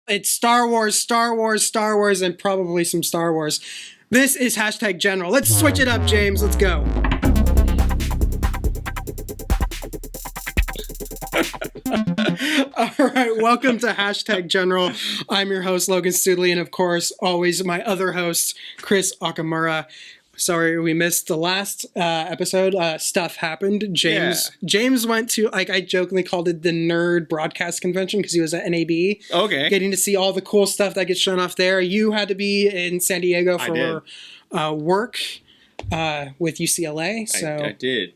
It's Star Wars, Star Wars, Star Wars, and probably some Star Wars. This is Hashtag General. Let's switch it up, James. Let's go. All right, welcome to Hashtag General. I'm your host, Logan Studley, and of course, always my other host, Chris Akamura. Sorry, we missed the last episode. Stuff happened. James went to, like, I jokingly called it the Nerd Broadcast Convention because he was at NAB. Okay. Getting to see all the cool stuff that gets shown off there. You had to be in San Diego for work with UCLA. So I did.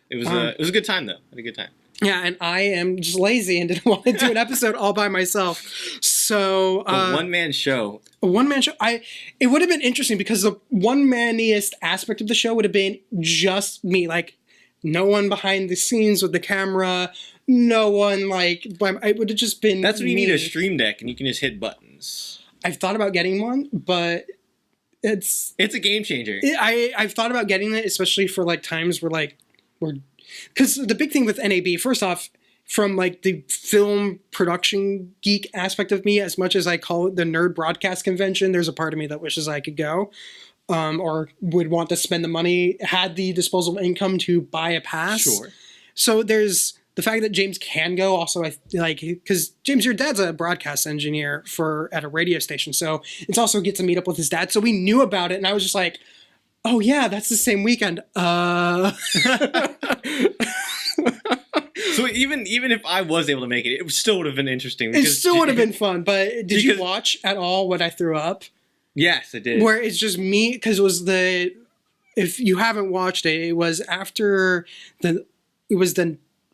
It was a good time, though. I had a good time. Yeah, and I am just lazy and didn't want to do an episode all by myself. So a one-man show. A one-man show. It would have been interesting because the one-maniest aspect of the show would have been just me. Like, no one behind the scenes with the camera. No one, like, it would have just been That's when you me. need a stream deck and you can just hit buttons. I've thought about getting one, but it's a game changer. I've thought about getting it, especially for, like, times where, we're... Because the big thing with NAB, first off, from like the film production geek aspect of me, as much as I call it the Nerd Broadcast Convention, there's a part of me that wishes I could go or would want to spend the money, had the disposable income to buy a pass. Sure. So there's the fact that James can go. Also, I like, because James, your dad's a broadcast engineer at a radio station. So it's also get to meet up with his dad. So we knew about it. And I was just like, oh yeah, that's the same weekend. So even if I was able to make it, it still would have been interesting. It still would have been fun. But did you watch at all what I threw up? Yes, I did. Where it's just me, because it was if you haven't watched it, it was after the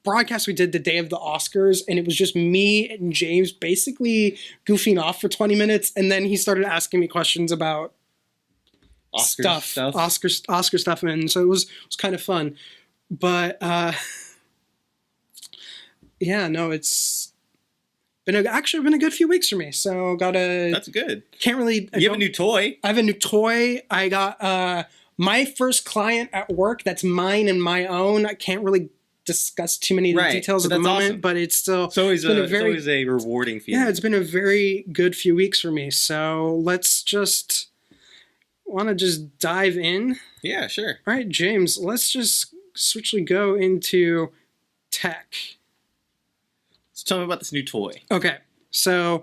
broadcast we did the day of the Oscars, and it was just me and James basically goofing off for 20 minutes, and then he started asking me questions about Oscar stuff, and so it was kind of fun. But yeah, no, it's been actually been a good few weeks for me. So that's good. Can't really. You have a new toy. I have a new toy. I got my first client at work. That's mine and my own. I can't really discuss too many details at the moment, awesome. But it's still. It's always a rewarding feeling. Yeah, it's been a very good few weeks for me. So let's just dive in. Yeah, sure. All right, James, let's just go into tech. So tell me about this new toy. Okay, so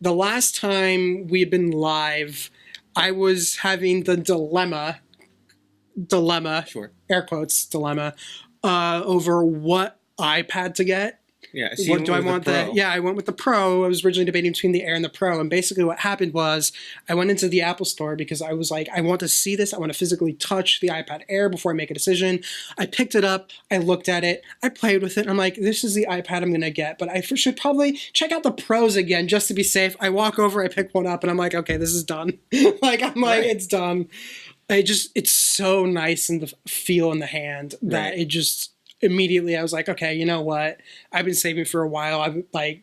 the last time we had been live, I was having the dilemma, sure, air quotes, dilemma, over what iPad to get. Yeah, what do I want? I went with the Pro. I was originally debating between the Air and the Pro, and basically what happened was I went into the Apple Store because I was like, I want to see this. I want to physically touch the iPad Air before I make a decision. I picked it up. I looked at it. I played with it. And I'm like, this is the iPad I'm going to get, but I should probably check out the Pros again just to be safe. I walk over, I pick one up, and I'm like, okay, this is done. It's done. It's so nice in the feel in the hand that it just... Immediately, I was like, okay, you know what? I've been saving for a while. I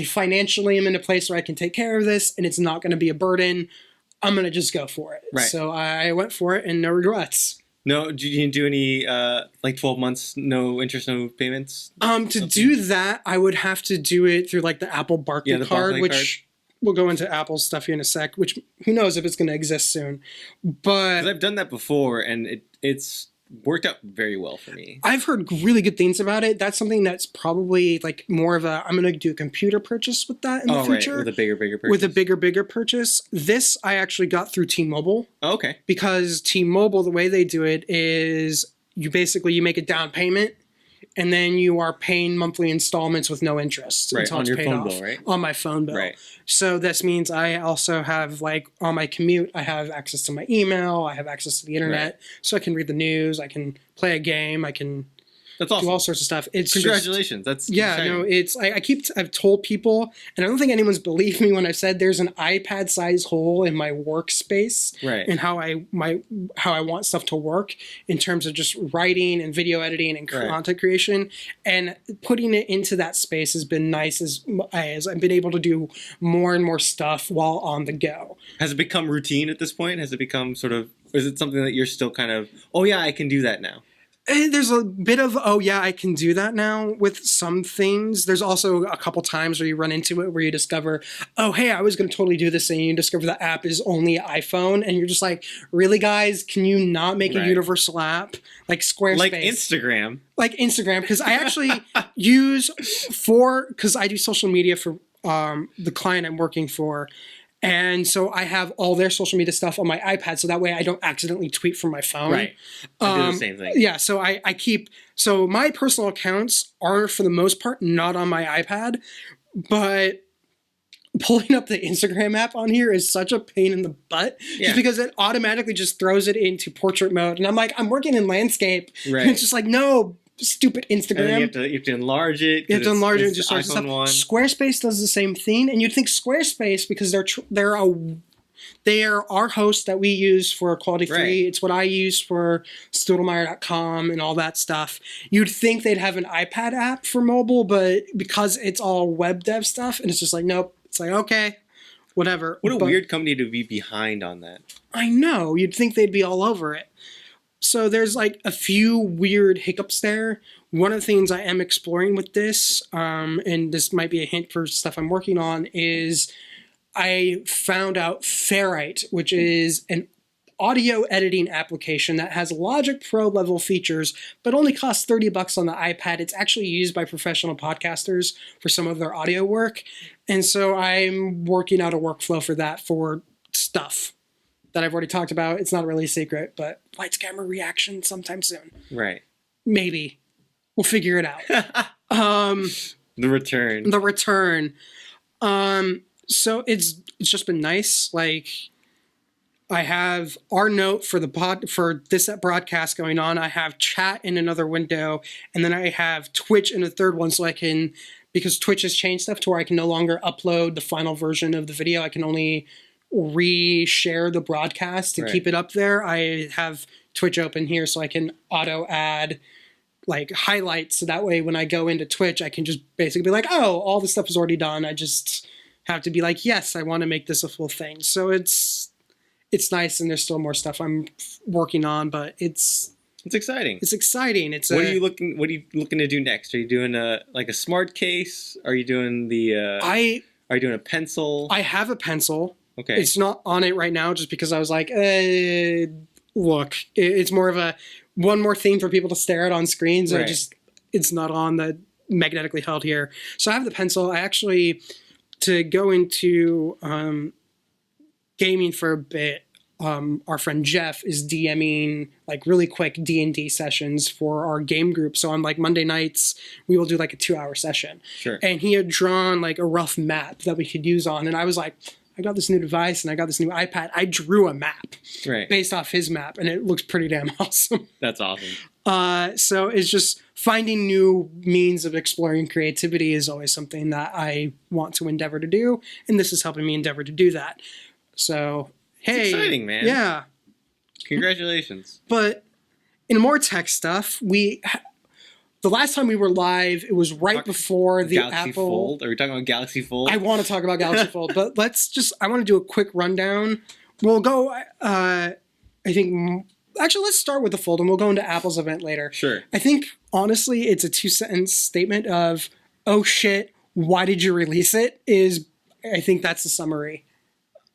financially am in a place where I can take care of this, and it's not going to be a burden. I'm going to just go for it. Right. So I went for it, and no regrets. No, did you do any 12 months, no interest, no payments? To do that, I would have to do it through like the Apple Barclay card, which we'll go into Apple stuff here in a sec. Which who knows if it's going to exist soon? But I've done that before, and it's worked out very well for me. I've heard really good things about it. That's something that's probably like more of I'm going to do a computer purchase with that in the future. Right. With a bigger purchase. With a bigger purchase. This I actually got through T-Mobile. Oh, okay. Because T-Mobile, the way they do it is you make a down payment, and then you are paying monthly installments with no interest until it's paid off. Bill, right? On my phone bill. Right. So this means I also have, like, on my commute, I have access to my email, I have access to the internet, so I can read the news, I can play a game, I can That's awesome. Do all sorts of stuff. It's Congratulations. That's I've told people, and I don't think anyone's believed me when I said there's an iPad-sized hole in my workspace, right? And how I want stuff to work in terms of just writing and video editing and content creation, and putting it into that space has been nice as I've been able to do more and more stuff while on the go. Has it become routine at this point? Has it become sort of, or is it something that you're still kind of, oh yeah, I can do that now? There's a bit of, oh yeah, I can do that now with some things. There's also a couple times where you run into it where you discover, oh hey, I was going to totally do this thing. And you discover the app is only iPhone. And you're just like, really guys, can you not make a universal app? Like Squarespace. Like Instagram. Because I actually because I do social media for the client I'm working for. And so I have all their social media stuff on my iPad, so that way I don't accidentally tweet from my phone. Right. I do the same thing. Yeah, so I keep... So my personal accounts are, for the most part, not on my iPad, but pulling up the Instagram app on here is such a pain in the butt, just because it automatically just throws it into portrait mode. And I'm like, I'm working in landscape. Right. And it's just like, no... Stupid Instagram. And you have to enlarge it. You have to enlarge it and just start stuff. Squarespace does the same thing, and you'd think Squarespace, because they are our host that we use for Quality Free. Right. It's what I use for Stoudemire.com and all that stuff. You'd think they'd have an iPad app for mobile, but because it's all web dev stuff, and it's just like, nope. It's like, okay, whatever. What a weird company to be behind on that. I know. You'd think they'd be all over it. So there's like a few weird hiccups there. One of the things I am exploring with this, and this might be a hint for stuff I'm working on, is I found out Ferrite, which is an audio editing application that has Logic Pro level features, but only costs $30 on the iPad. It's actually used by professional podcasters for some of their audio work. And so I'm working out a workflow for that for stuff that I've already talked about. It's not really a secret, but lights, camera, reaction sometime soon. Right. Maybe. We'll figure it out. The return. So it's just been nice. Like, I have our note for for this broadcast going on. I have chat in another window, and then I have Twitch in a third one, so I can, because Twitch has changed stuff to where I can no longer upload the final version of the video. I can only re-share the broadcast to keep it up there. I have Twitch open here so I can auto add like highlights, so that way when I go into Twitch I can just basically be like, oh, all the stuff is already done. I just have to be like, yes, I want to make this a full thing. So it's nice, and there's still more stuff I'm working on, but it's exciting. It's exciting. What are you looking to do next? Are you doing a smart case? Are you doing are you doing a pencil? I have a pencil. Okay. It's not on it right now just because I was like, look, it's more of a one more thing for people to stare at on screens. Right. It's not on the magnetically held here. So I have the pencil. I actually, to go into gaming for a bit, our friend Jeff is DMing like really quick D&D sessions for our game group. So on like Monday nights, we will do like a 2-hour session. Sure. And he had drawn like a rough map that we could use on. And I was like, I got this new device and I got this new iPad. I drew a map based off his map, and it looks pretty damn awesome. That's awesome. So it's just finding new means of exploring creativity is always something that I want to endeavor to do, and this is helping me endeavor to do that. So, hey. It's exciting, man. Yeah. Congratulations. But in more tech stuff, the last time we were live, it was right before the Galaxy Apple Fold. Are we talking about Galaxy Fold? I want to talk about Galaxy Fold, but I want to do a quick rundown. We'll go, I think, actually, let's start with the Fold, and we'll go into Apple's event later. Sure. I think, honestly, it's a 2-sentence statement of, oh shit, why did you release it? I think that's the summary.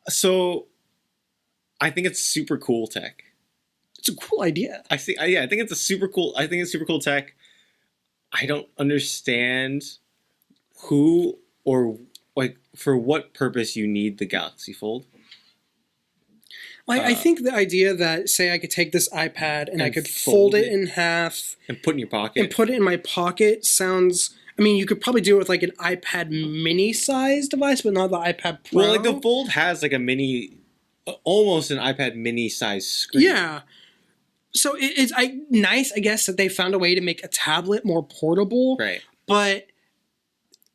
So, I think it's super cool tech. It's a cool idea. I think it's super cool tech. I don't understand who or like for what purpose you need the Galaxy Fold. Like, I think the idea that, say, I could take this iPad and I could fold it in half and put it in your pocket and put it in my pocket sounds. I mean, you could probably do it with like an iPad mini size device, but not the iPad Pro. Well, like the Fold has like a mini, almost an iPad mini size screen. Yeah. So it's nice, I guess, that they found a way to make a tablet more portable. Right. But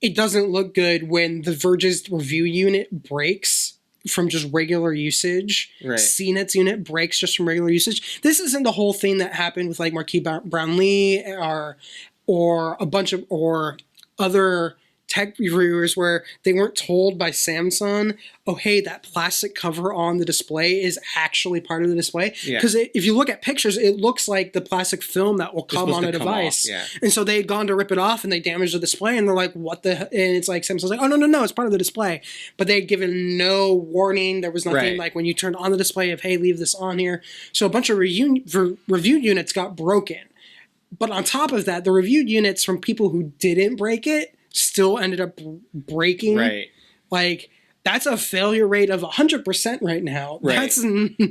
it doesn't look good when the Verge's review unit breaks from just regular usage. Right. CNET's unit breaks just from regular usage. This isn't the whole thing that happened with like Marquis Brownlee or a bunch of other tech reviewers where they weren't told by Samsung, oh, hey, that plastic cover on the display is actually part of the display. Because if you look at pictures, it looks like the plastic film that will come on a device. And so they had gone to rip it off and they damaged the display and they're like, what the? And it's like, Samsung's like, oh, no, it's part of the display. But they had given no warning. There was nothing like when you turned on the display of, hey, leave this on here. So a bunch of review units got broken. But on top of that, the reviewed units from people who didn't break it still ended up breaking. Right. Like, that's a failure rate of 100% right now. Right. That's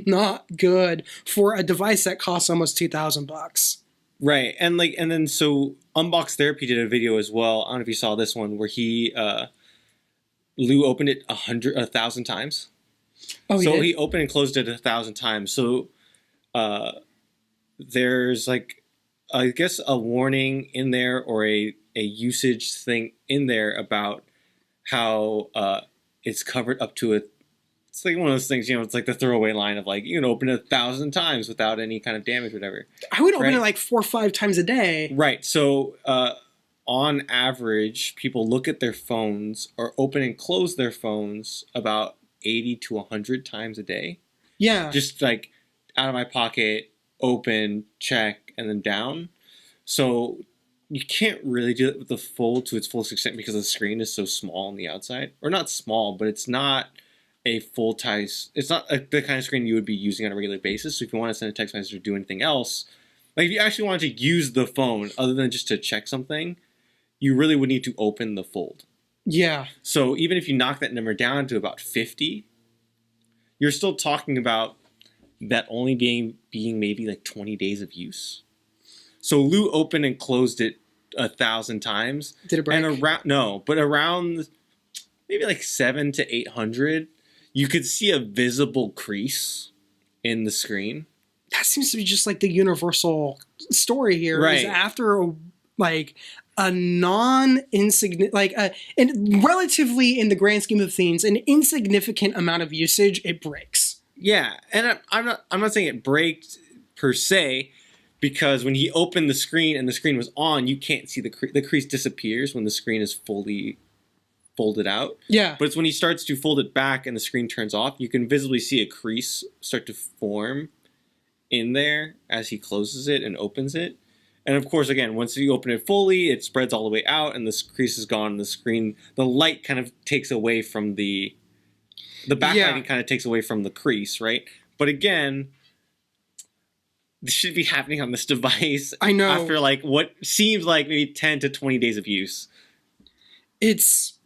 not good for a device that costs almost $2,000. Right. And then so Unbox Therapy did a video as well. I don't know if you saw this one where Lou opened it 1,000 times. Oh, so he opened and closed it 1,000 times. So there's like, I guess, a warning in there or a usage thing in there about how it's covered up to it's like one of those things, you know, it's like the throwaway line of like, you can open it 1,000 times without any kind of damage or whatever. I would open it like 4 or 5 times a day. Right. So on average, people look at their phones or open and close their phones about 80 to 100 times a day. Yeah. Just like out of my pocket, open, check, and then down. So you can't really do it with the fold to its fullest extent because the screen is so small on the outside. Or not small, but it's not a full size. It's not the kind of screen you would be using on a regular basis. So if you want to send a text message or do anything else, like if you actually wanted to use the phone other than just to check something, you really would need to open the fold. Yeah. So even if you knock that number down to about 50, you're still talking about that only being maybe like 20 days of use. So Lou opened and closed it 1,000 times. Did it break? And around maybe like 700 to 800, you could see a visible crease in the screen. That seems to be just like the universal story here. Right. Is after a non-insignificant, and relatively in the grand scheme of things, an insignificant amount of usage, it breaks. Yeah, and I'm not saying it breaks per se, because when he opened the screen and the screen was on, you can't see the crease disappears when the screen is fully folded out. Yeah. But it's when he starts to fold it back and the screen turns off, you can visibly see a crease start to form in there as he closes it and opens it. And of course, again, once you open it fully, it spreads all the way out and the crease is gone. And the screen, the light kind of takes away from the backlighting kind of takes away from the crease, right? But again, this should be happening on this device. I know. After like what seems like maybe 10 to 20 days of use. It's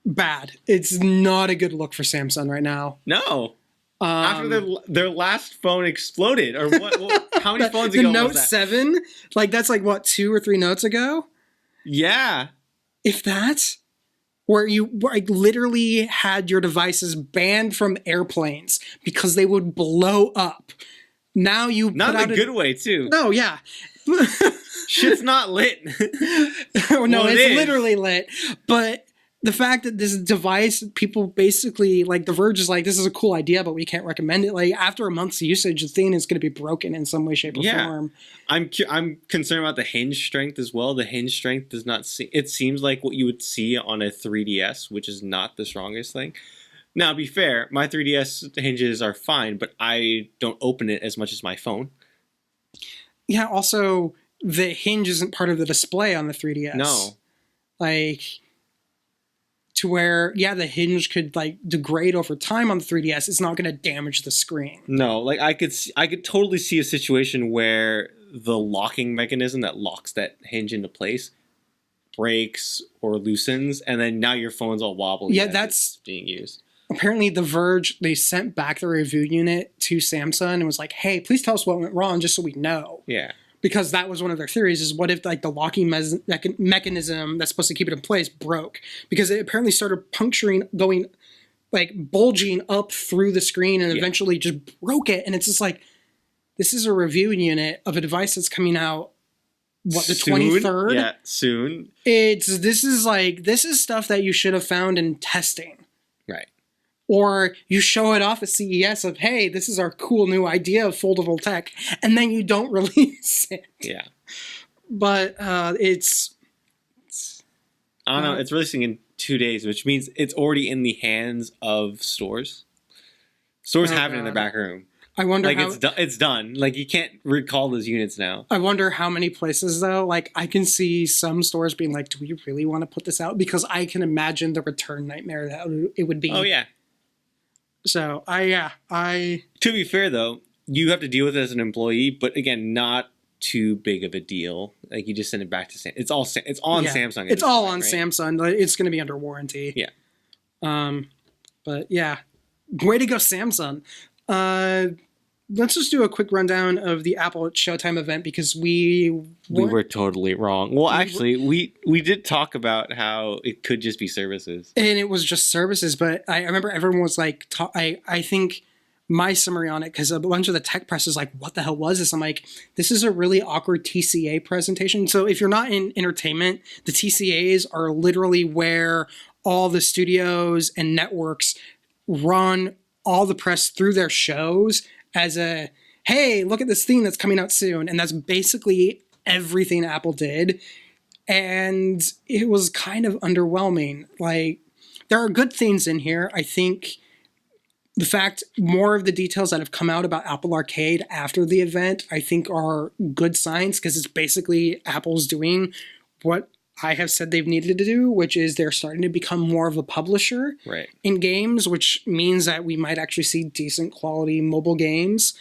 bad. It's not a good look for Samsung right now. No. After their last phone exploded, or what how many phones ago was that? The Note 7? Like, that's like, what, 2 or 3 notes ago? Yeah. If that? Where you literally had your devices banned from airplanes because they would blow up. Now you not in a good way, too. No, yeah. Shit's not lit. No, well, it's literally lit. But the fact that this device, people basically, like, The Verge is like, this is a cool idea, but we can't recommend it. Like, after a month's usage, the thing is going to be broken in some way, shape, or form. I'm concerned about the hinge strength as well. The hinge strength does not see. It seems like what you would see on a 3DS, which is not the strongest thing. Now, to be fair, my 3DS hinges are fine, but I don't open it as much as my phone. Yeah, also, the hinge isn't part of the display on the 3DS. No. Like, to where, yeah, the hinge could, like, degrade over time on the 3DS. It's not going to damage the screen. No, like, I could totally see a situation where the locking mechanism that locks that hinge into place breaks or loosens, and then now your phone's all wobbly. Yeah, that's being used. Apparently, The Verge, they sent back the review unit to Samsung and was like, hey, please tell us what went wrong just so we know. Yeah. Because that was one of their theories, is what if, like, the locking mechanism that's supposed to keep it in place broke? Because it apparently started puncturing, going, like, bulging up through the screen and eventually just broke it. And it's just like, this is a review unit of a device that's coming out, what, the soon? 23rd? Yeah, soon. This is stuff that you should have found in testing. Right. Or you show it off at CES of, hey, this is our cool new idea of foldable tech, and then you don't release it. Yeah. But it's I don't know. It's releasing in 2 days, which means it's already in the hands of stores. Stores have it in their back room. I wonder how... It's done. Like, you can't recall those units now. I wonder how many places, though. Like, I can see some stores being like, do we really want to put this out? Because I can imagine the return nightmare that it would be. Oh, yeah. So, I... To be fair, though, you have to deal with it as an employee, but again, not too big of a deal. Like, you just send it back to Samsung. It's on Samsung. It's all on Samsung. It's going to be under warranty. Yeah. But, yeah. Way to go, Samsung. Let's just do a quick rundown of the Apple Showtime event because we were totally wrong. Well, actually, we did talk about how it could just be services. And it was just services, but I remember everyone was like, I think my summary on it, because a bunch of the tech press is like, what the hell was this? I'm like, this is a really awkward TCA presentation. So if you're not in entertainment, the TCAs are literally where all the studios and networks run all the press through their shows as a, hey, look at this thing that's coming out soon. And that's basically everything Apple did. And it was kind of underwhelming. Like, there are good things in here. I think the fact more of the details that have come out about Apple Arcade after the event, I think are good signs because it's basically Apple's doing what I have said they've needed to do, which is they're starting to become more of a publisher in games, which means that we might actually see decent quality mobile games.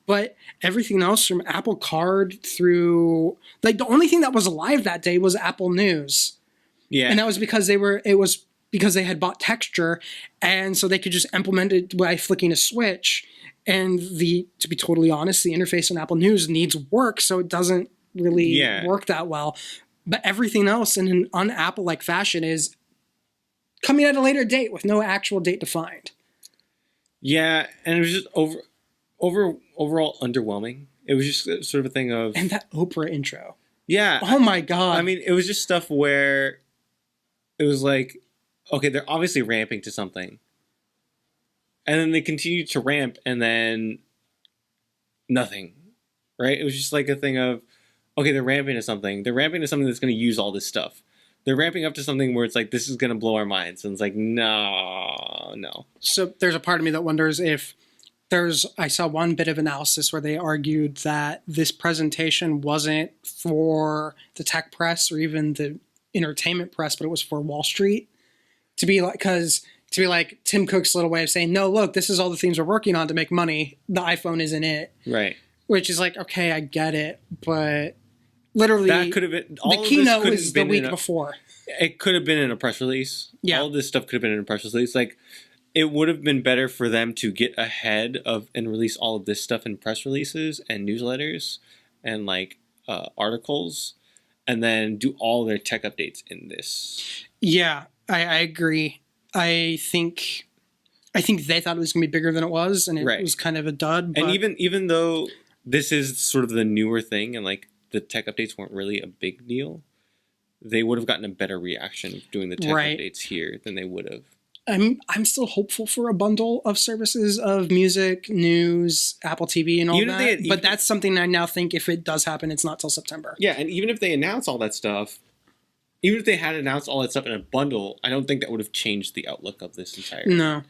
But everything else from Apple Card through, like, the only thing that was alive that day was Apple News. Yeah. And that was because because they had bought Texture, and so they could just implement it by flicking a switch. And to be totally honest, the interface on Apple News needs work, so it doesn't really work that well. But everything else in an un-Apple-like fashion is coming at a later date with no actual date defined. Yeah, and it was just overall underwhelming. It was just sort of a thing of... And that Oprah intro. Yeah. Oh my God. I mean, it was just stuff where it was like, okay, they're obviously ramping to something. And then they continued to ramp, and then nothing. Right? It was just like a thing of, okay, they're ramping to something. They're ramping to something that's going to use all this stuff. They're ramping up to something where it's like, this is going to blow our minds. And it's like, no. So there's a part of me that wonders if I saw one bit of analysis where they argued that this presentation wasn't for the tech press or even the entertainment press, but it was for Wall Street. To be like Tim Cook's little way of saying, no, look, this is all the things we're working on to make money. The iPhone isn't it. Right. Which is like, okay, I get it, but literally, that could have been the keynote was the week before. It could have been in a press release. Yeah, all of this stuff could have been in a press release. Like, it would have been better for them to get ahead of and release all of this stuff in press releases and newsletters and like articles, and then do all their tech updates in this. Yeah, I agree. I think they thought it was going to be bigger than it was, and it was kind of a dud. But... And even though this is sort of the newer thing, and like the tech updates weren't really a big deal, they would have gotten a better reaction of doing the tech updates here than they would have. I'm still hopeful for a bundle of services of music, news, Apple TV, and all that. But that's something I now think if it does happen, it's not till September. Yeah, and even if they announce all that stuff, even if they had announced all that stuff in a bundle, I don't think that would have changed the outlook of this entire. No.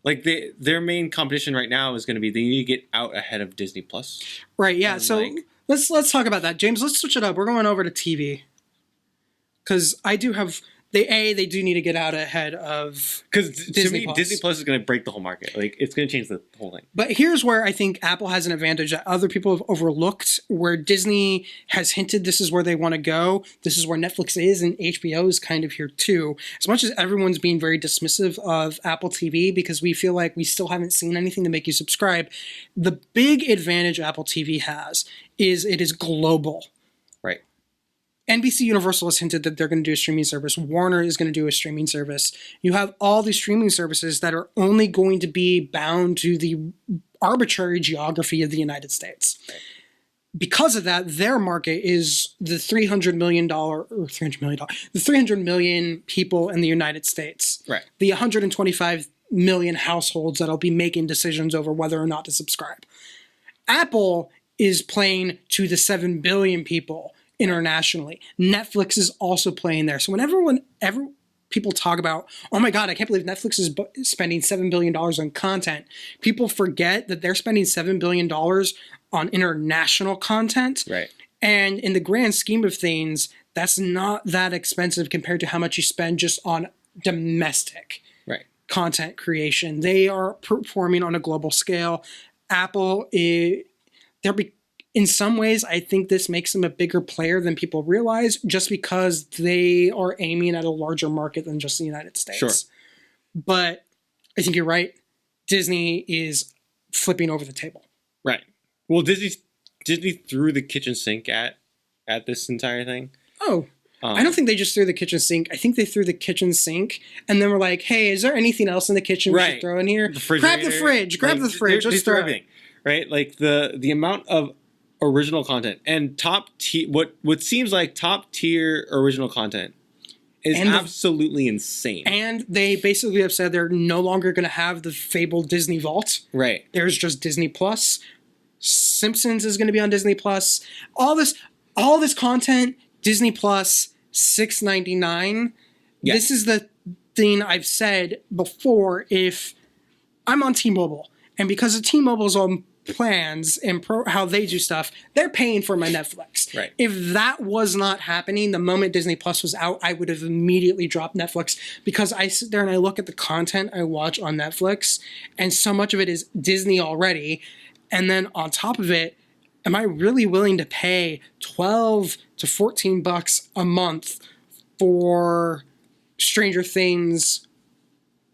Like, their main competition right now is going to be they need to get out ahead of Disney Plus. Right. Yeah. And so let's talk about that, James. Let's switch it up. We're going over to TV because I do have they do need to get out ahead of Disney Plus. Disney Plus is going to break the whole market. Like, it's going to change the whole thing. But here's where I think Apple has an advantage that other people have overlooked, where Disney has hinted this is where they want to go. This is where Netflix is, and HBO is kind of here too. As much as everyone's being very dismissive of Apple TV because we feel like we still haven't seen anything to make you subscribe, the big advantage Apple TV has is it is global. Right. NBC Universal has hinted that they're going to do a streaming service. Warner is going to do a streaming service. You have all these streaming services that are only going to be bound to the arbitrary geography of the United States. Because of that, their market is the $300 million, the 300 million people in the United States. Right. The 125 million households that'll be making decisions over whether or not to subscribe. Apple is playing to the 7 billion people internationally. Netflix is also playing there. So whenever people talk about, oh my God, I can't believe Netflix is spending $7 billion on content, people forget that they're spending $7 billion on international content. Right. And in the grand scheme of things, that's not that expensive compared to how much you spend just on domestic content creation. They are performing on a global scale. Apple, in some ways, I think this makes them a bigger player than people realize, just because they are aiming at a larger market than just the United States. Sure. But I think you're right. Disney is flipping over the table. Right. Well, Disney threw the kitchen sink at this entire thing. Oh. I don't think they just threw the kitchen sink. I think they threw the kitchen sink and then were like, hey, is there anything else in the kitchen we should throw in here? Grab the fridge. Grab the fridge. Just throw everything. Right? Like the amount of original content and what seems like top tier original content is absolutely insane. And they basically have said they're no longer going to have the fabled Disney Vault. Right. There's just Disney Plus. Simpsons is going to be on Disney Plus. All this content, Disney Plus, $6.99. Yes. This is the thing I've said before. If I'm on T-Mobile, and because of T-Mobile's own plans and how they do stuff, they're paying for my Netflix. Right. If that was not happening, the moment Disney Plus was out, I would have immediately dropped Netflix, because I sit there and I look at the content I watch on Netflix, and so much of it is Disney already. And then on top of it, am I really willing to pay $12 to $14 a month for Stranger Things,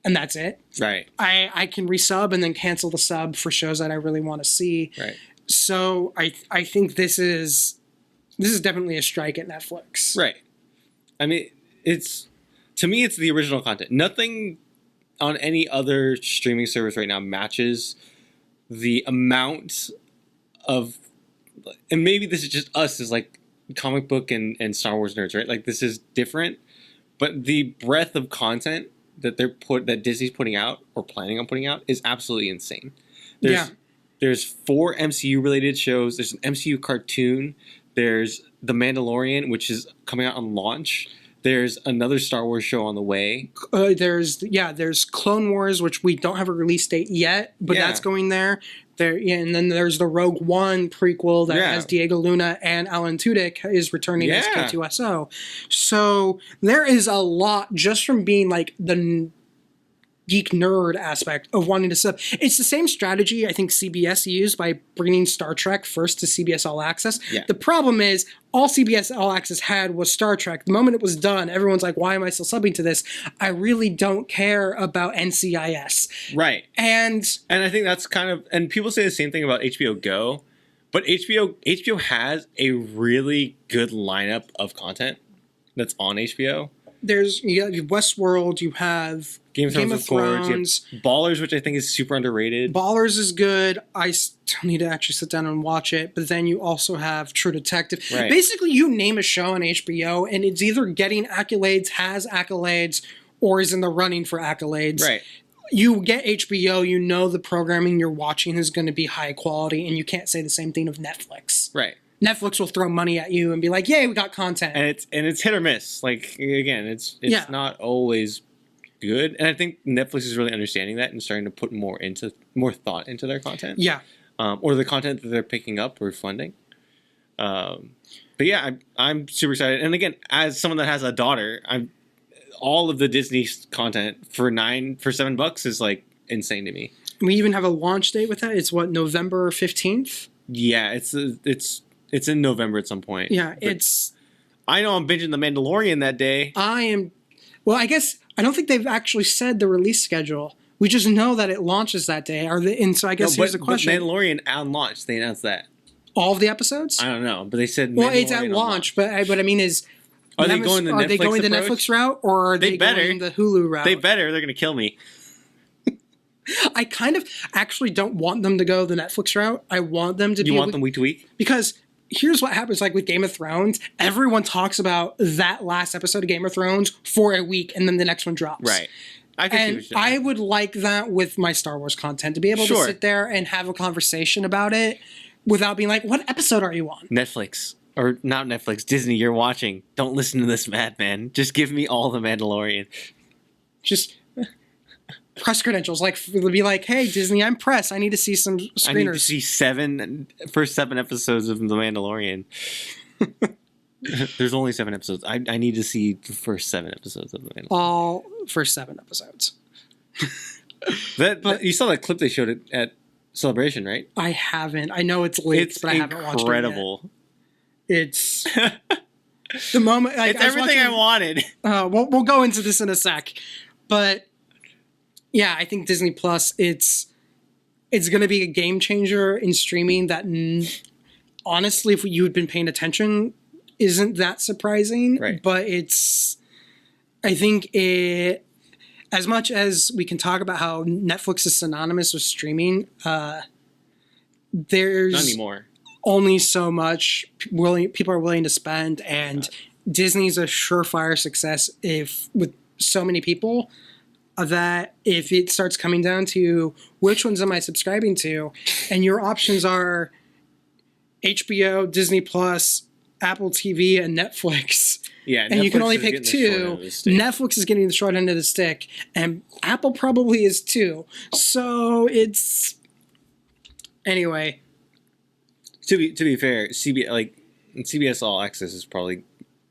and that's it? Right. I can resub and then cancel the sub for shows that I really want to see. Right. So I think this is definitely a strike at Netflix. Right. I mean, to me it's the original content. Nothing on any other streaming service right now matches the amount of, and maybe this is just us as like comic book and Star Wars nerds, right? Like, this is different, but the breadth of content that that Disney's putting out or planning on putting out is absolutely insane. There's 4 MCU related shows. There's an MCU cartoon. There's The Mandalorian, which is coming out on launch. There's another Star Wars show on the way. There's Clone Wars, which we don't have a release date yet, but that's going there. And then there's the Rogue One prequel that has Diego Luna and Alan Tudyk is returning as K2SO. So there is a lot just from being like the geek nerd aspect of wanting to sub. It's the same strategy I think CBS used by bringing Star Trek first to CBS All Access. Yeah. The problem is all CBS All Access had was Star Trek. The moment it was done, everyone's like, why am I still subbing to this? I really don't care about NCIS. Right. And I think that's kind of, and people say the same thing about HBO Go, but HBO has a really good lineup of content that's on HBO. You have Westworld, you have Game of Thrones. You have Ballers, which I think is super underrated. Ballers is good. I still need to actually sit down and watch it. But then you also have True Detective. Right. Basically, you name a show on HBO, and it's either getting accolades, has accolades, or is in the running for accolades. Right. You get HBO, you know the programming you're watching is going to be high quality, and you can't say the same thing of Netflix. Right. Netflix will throw money at you and be like, "Yay, we got content." And it's hit or miss. Like, again, it's not always good. And I think Netflix is really understanding that and starting to put more thought into their content. Yeah. Or the content that they're picking up or funding. But yeah, I'm super excited. And again, as someone that has a daughter, all of the Disney content for $7 is like insane to me. We even have a launch date with that. It's November 15th? Yeah, it's in November at some point. Yeah, I know I'm binging The Mandalorian that day. Well, I guess I don't think they've actually said the release schedule. We just know that it launches that day. And so I guess here's the question. But Mandalorian on launch, they announced that. All of the episodes? I don't know, but they said well, it's at launch. But I mean, are they going the Netflix route, or are they going the Hulu route? They better. They're going to kill me. I kind of actually don't want them to go the Netflix route. I want them to You want them week to week? Because here's what happens, like with Game of Thrones, everyone talks about that last episode of Game of Thrones for a week, and then the next one drops. Right. I would like that with my Star Wars content, to be able to sit there and have a conversation about it without being like, what episode are you on? Netflix. or not Netflix, Disney, you're watching. Don't listen to this madman. Just give me all the Mandalorian. Just press credentials. Like, it'll be like, hey, Disney, I'm press. I need to see some screeners. I need to see first 7 episodes of The Mandalorian. There's only 7 episodes. I need to see the first 7 episodes of The Mandalorian. All first 7 episodes. You saw that clip they showed at Celebration, right? I haven't. I know it's leaked, but I haven't watched it yet. It's incredible. It's the moment. Like, it's everything I wanted. We'll go into this in a sec, but yeah, I think Disney Plus. It's going to be a game changer in streaming. That honestly, if you had been paying attention, isn't that surprising? Right. But I think it. As much as we can talk about how Netflix is synonymous with streaming, there's not anymore. Only so much people are willing to spend, and Disney's a surefire success with so many people that if it starts coming down to which ones am I subscribing to, and your options are HBO, Disney Plus, Apple TV, and Netflix. Yeah, and Netflix you can only pick 2. Netflix is getting the short end of the stick, and Apple probably is too. So it's anyway. To be fair, CBS All Access is probably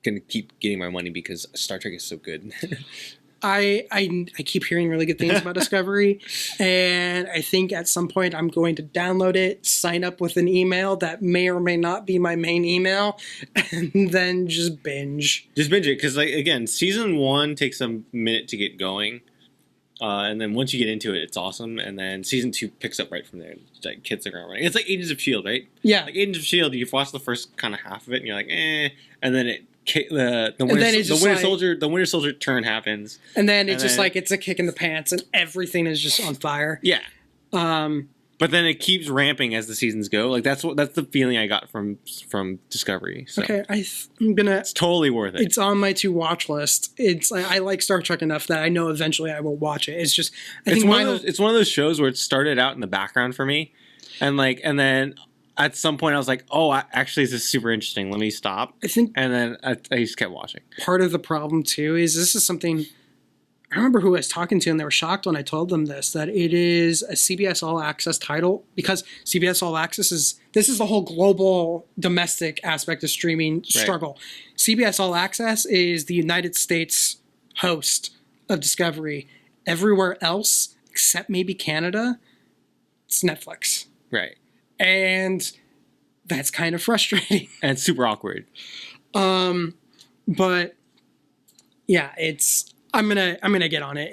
going to keep getting my money because Star Trek is so good. I keep hearing really good things about Discovery, and I think at some point I'm going to download it, sign up with an email that may or may not be my main email, and then just binge. Just binge it, because again, season 1 takes a minute to get going, and then once you get into it, it's awesome, and then season 2 picks up right from there. It's like hits the ground running. It's like Agents of S.H.I.E.L.D., right? Yeah. Like Agents of S.H.I.E.L.D., you've watched the first kind of half of it, and you're like, and then the Winter Soldier turn happens, and then it's just like it's a kick in the pants, and everything is just on fire. Yeah. But then it keeps ramping as the seasons go. Like that's the feeling I got from Discovery. So. Okay, I'm gonna. It's totally worth it. It's on my to watch list. I like Star Trek enough that I know eventually I will watch it. It's just it's one of those shows where it started out in the background for me, and then. At some point, I was like, "Oh, actually, this is super interesting. Let me stop." And then I just kept watching. Part of the problem too is this is something I remember who I was talking to, and they were shocked when I told them that it is a CBS All Access title, because CBS All Access is the whole global domestic aspect of streaming struggle. Right. CBS All Access is the United States host of Discovery. Everywhere else, except maybe Canada, it's Netflix. Right. And that's kind of frustrating. And super awkward. But yeah, I'm gonna get on it.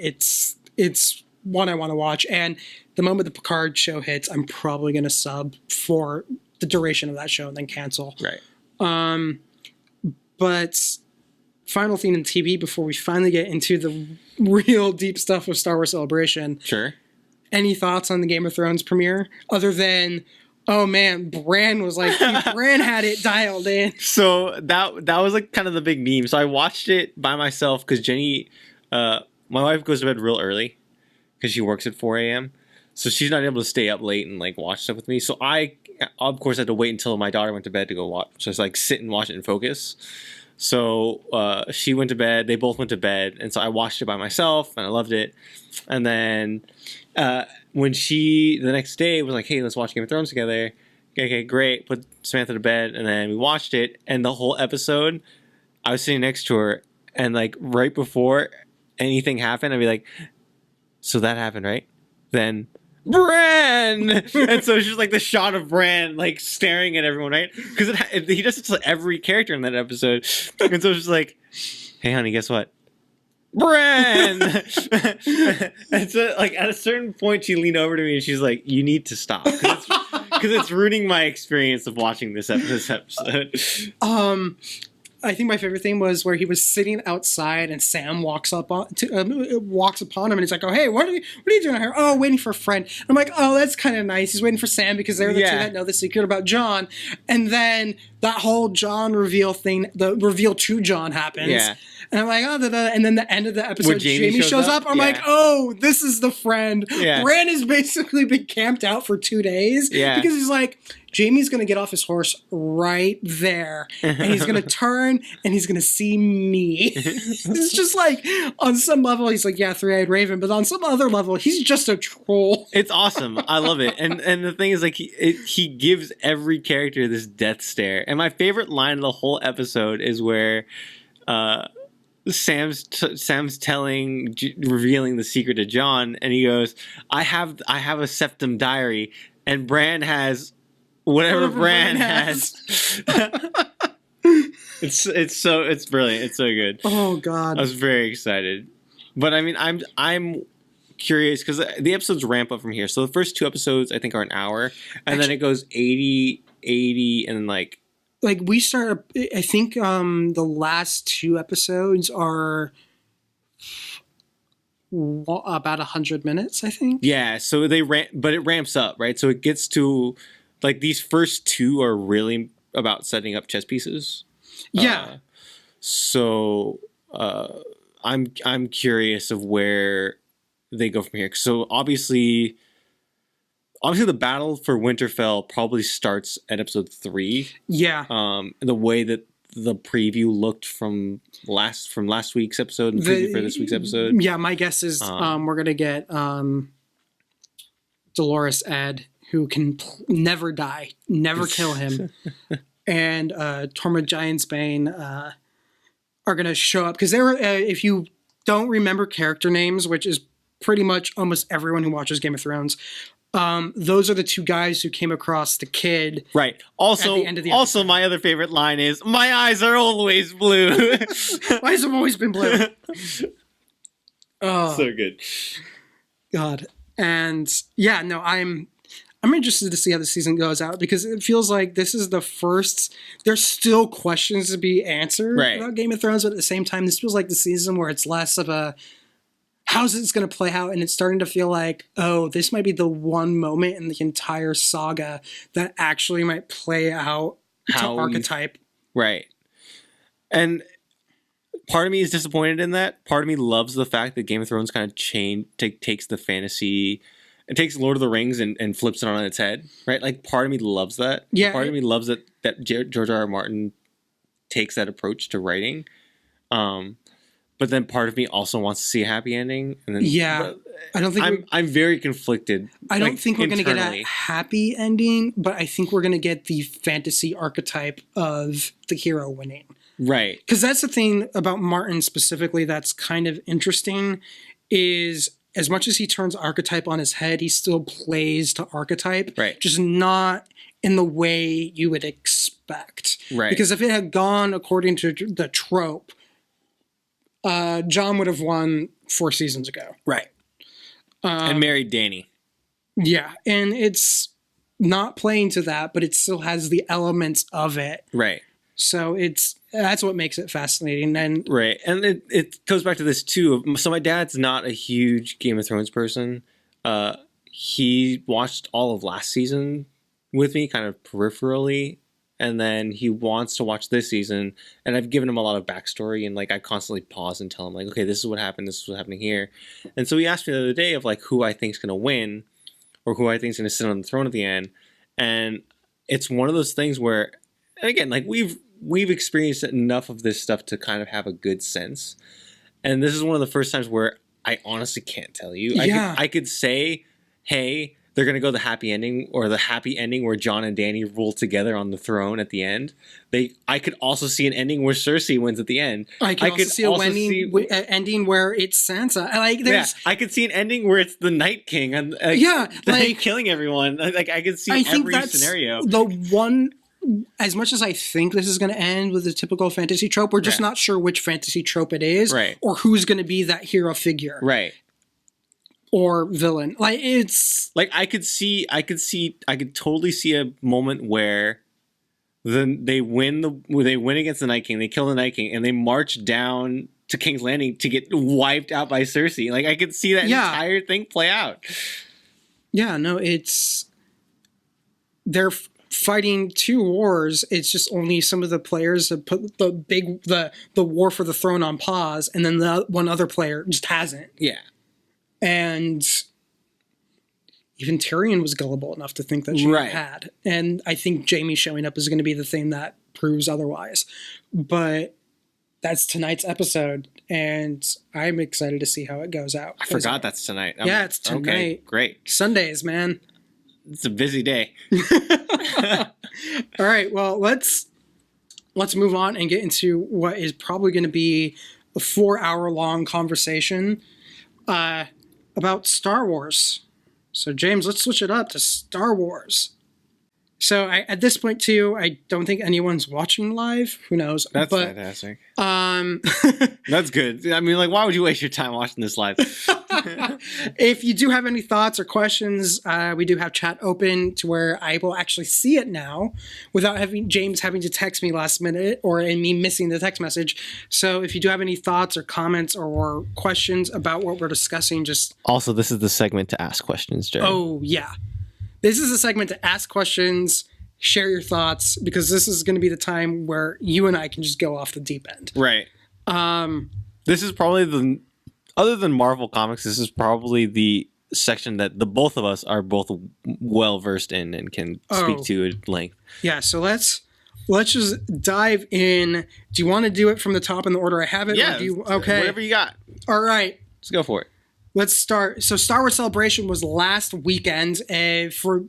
It's one I want to watch, and the moment the Picard show hits, I'm probably gonna sub for the duration of that show and then cancel. Right. But final thing in TV before we finally get into the real deep stuff of Star Wars Celebration. Sure. Any thoughts on the Game of Thrones premiere other than? Oh man, Bran was like, Bran had it dialed in. So that was like kind of the big meme. So I watched it by myself because Jenny, my wife goes to bed real early because she works at 4 a.m. So she's not able to stay up late and like watch stuff with me. So I, of course, had to wait until my daughter went to bed to go watch. So it's like sit and watch it and focus. So she went to bed. They both went to bed. And so I watched it by myself and I loved it. And then when she, the next day, was like, hey, let's watch Game of Thrones together. Okay, great. Put Samantha to bed. And then we watched it. And the whole episode, I was sitting next to her. And like right before anything happened, I'd be like, so that happened, right? Then Bran! And so it's just like the shot of Bran like staring at everyone, right? Because he does it to every character in that episode. And so it's just like, hey, honey, guess what? Bran! And so like at a certain point she leaned over to me and she's like, you need to stop. Because it's ruining my experience of watching this episode. I think my favorite thing was where he was sitting outside and Sam walks upon him and he's like, oh, hey, what are you doing here? Oh, waiting for a friend. And I'm like, oh, that's kind of nice. He's waiting for Sam because they're the two that know the secret about Jon. And then that whole Jon reveal thing, the reveal to Jon happens. Yeah. And I'm like, oh, da, da. And then the end of the episode, Jamie shows up. I'm like, oh, this is the friend. Yeah. Bran has basically been camped out for 2 days. Yeah. Because he's like, Jamie's going to get off his horse right there. And he's going to turn and he's going to see me. It's just like, on some level, he's like, yeah, three-eyed raven. But on some other level, he's just a troll. It's awesome. I love it. And the thing is, like, he gives every character this death stare. And my favorite line of the whole episode is where Sam's revealing the secret to Jon. And he goes, I have a septum diary. And Bran has... Whatever Bran has. It's brilliant. It's so good. Oh God. I was very excited. But I mean, I'm curious because the episodes ramp up from here. So the first 2 episodes I think are an hour, and then it goes 80 and then like we start, I think the last 2 episodes are about 100 minutes, I think. Yeah, so but it ramps up, right? So it gets to like these first 2 are really about setting up chess pieces. Yeah. I'm curious of where they go from here. So obviously the battle for Winterfell probably starts at episode 3. Yeah. The way that the preview looked from last week's episode and preview for this week's episode. Yeah, my guess is we're gonna get Dolores Ed, who can never die, never kill him, and Tormund Giantsbane are going to show up. Because if you don't remember character names, which is pretty much almost everyone who watches Game of Thrones, those are the 2 guys who came across the kid. Right. Also, my other favorite line is, my eyes are always blue. My eyes have always been blue. Oh, so good. God. And yeah, no, I'm interested to see how the season goes out because it feels like this is the first. There's still questions to be answered about Game of Thrones, but at the same time, this feels like the season where it's less of a how's this going to play out, and it's starting to feel like, oh, this might be the one moment in the entire saga that actually might play out to archetype. Right. And part of me is disappointed in that. Part of me loves the fact that Game of Thrones kind of takes the fantasy. It takes Lord of the Rings and flips it on its head, right? Like, part of me loves that. Yeah. Part of me loves that George R. R. Martin takes that approach to writing. But then part of me also wants to see a happy ending. And then, I don't think I'm very conflicted. I don't think we're going to get a happy ending, but I think we're going to get the fantasy archetype of the hero winning. Right. Because that's the thing about Martin specifically that's kind of interesting is... as much as he turns archetype on his head, he still plays to archetype. Right. Just not in the way you would expect. Right. Because if it had gone according to the trope, Jon would have won 4 seasons ago. Right. And married Dany. Yeah. And it's not playing to that, but it still has the elements of it. Right. So that's what makes it fascinating. And right. And it goes back to this too. So my dad's not a huge Game of Thrones person. He watched all of last season with me kind of peripherally. And then he wants to watch this season. And I've given him a lot of backstory. And like, I constantly pause and tell him like, okay, this is what happened. This is what's happening here. And so he asked me the other day of like who I think is going to win or who I think is going to sit on the throne at the end. And it's one of those things where, and again, like we've experienced enough of this stuff to kind of have a good sense. And this is one of the first times where I honestly can't tell you. Yeah. I could say, hey, they're going to go the happy ending or the happy ending where Jon and Dany rule together on the throne at the end. I could also see an ending where Cersei wins at the end. I could see an ending where it's Sansa. I could see an ending where it's the Night King and killing everyone. Like I could see every scenario. The one. As much as I think this is going to end with a typical fantasy trope, we're just not sure which fantasy trope it is, or who's going to be that hero figure, right, or villain. Like it's like I could totally see a moment where they win against the Night King, they kill the Night King, and they march down to King's Landing to get wiped out by Cersei. Like I could see that entire thing play out. Yeah, no, it's fighting 2 wars. It's just only some of the players have put the war for the throne on pause, and then the one other player just hasn't. Yeah. And even Tyrion was gullible enough to think that she had. And I think Jaime showing up is going to be the thing that proves otherwise. But that's tonight's episode, and I'm excited to see how it goes out. I forgot that's tonight. Yeah, it's tonight. Okay, great. Sundays, man. It's a busy day. All right, well, let's move on and get into what is probably going to be a 4-hour-long conversation about Star Wars. So, James, let's switch it up to Star Wars. So, at this point, too, I don't think anyone's watching live. Who knows? That's fantastic. That's good. I mean, like, why would you waste your time watching this live? If you do have any thoughts or questions, we do have chat open to where I will actually see it now without James having to text me last minute or me missing the text message. So if you do have any thoughts or comments or questions about what we're discussing, just... Also, this is the segment to ask questions, Jerry. Oh, yeah. This is a segment to ask questions, share your thoughts, because this is going to be the time where you and I can just go off the deep end. Right. This is probably other than Marvel Comics, this is probably the section that the both of us are both well versed in and can speak to at length. Yeah, so let's just dive in. Do you want to do it from the top in the order I have it? Yeah, okay. Whatever you got. All right. Let's go for it. Let's start. So Star Wars Celebration was last weekend. For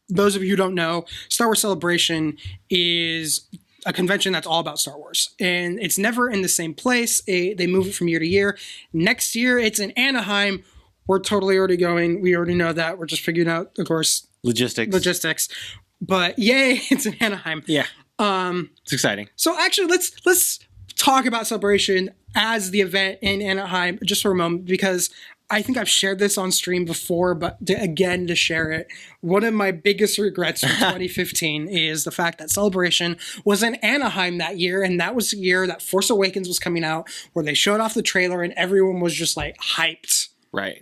those of you who don't know, Star Wars Celebration is a convention that's all about Star Wars. And it's never in the same place. They move it from year to year. Next year, it's in Anaheim. We're totally already going. We already know that. We're just figuring out, of course, logistics. But yay, it's in Anaheim. Yeah. It's exciting. So actually, let's talk about Celebration as the event in Anaheim just for a moment, because I think I've shared this on stream before, but to share it, one of my biggest regrets from 2015 is the fact that Celebration was in Anaheim that year, and that was the year that Force Awakens was coming out, where they showed off the trailer and everyone was just like hyped. Right.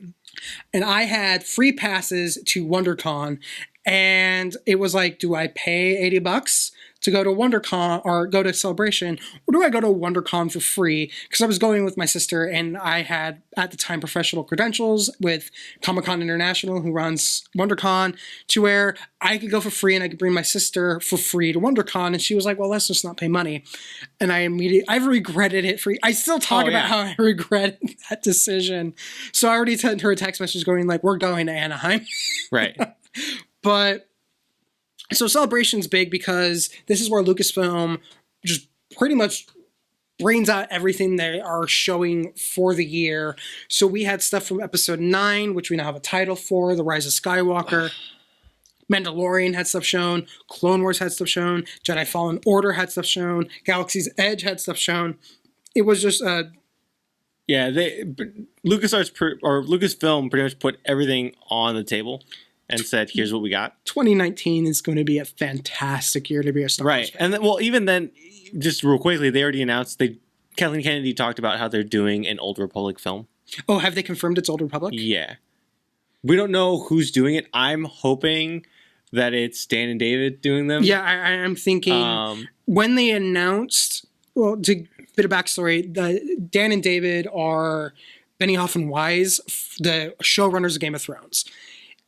And I had free passes to WonderCon, and it was like, do I pay $80 to go to WonderCon or go to Celebration, or do I go to WonderCon for free? Because I was going with my sister, and I had, at the time, professional credentials with Comic-Con International, who runs WonderCon, to where I could go for free and I could bring my sister for free to WonderCon. And she was like, well, let's just not pay money. And I've regretted it I still talk about how I regretted that decision. So I already sent her a text message going like, we're going to Anaheim. Right. But so Celebration's big because this is where Lucasfilm just pretty much brings out everything they are showing for the year. So we had stuff from Episode 9, which we now have a title for, The Rise of Skywalker. Mandalorian had stuff shown. Clone Wars had stuff shown. Jedi Fallen Order had stuff shown. Galaxy's Edge had stuff shown. It was just Lucasfilm pretty much put everything on the table and said, here's what we got. 2019 is going to be a fantastic year to be a Star Wars fan. And then, well, even then, just real quickly, they already announced, Kathleen Kennedy talked about how they're doing an Old Republic film. Oh, have they confirmed it's Old Republic? Yeah. We don't know who's doing it. I'm hoping that it's Dan and David doing them. Yeah, I'm thinking when they announced, well, to bit of backstory, Dan and David are Benioff and Weiss, the showrunners of Game of Thrones.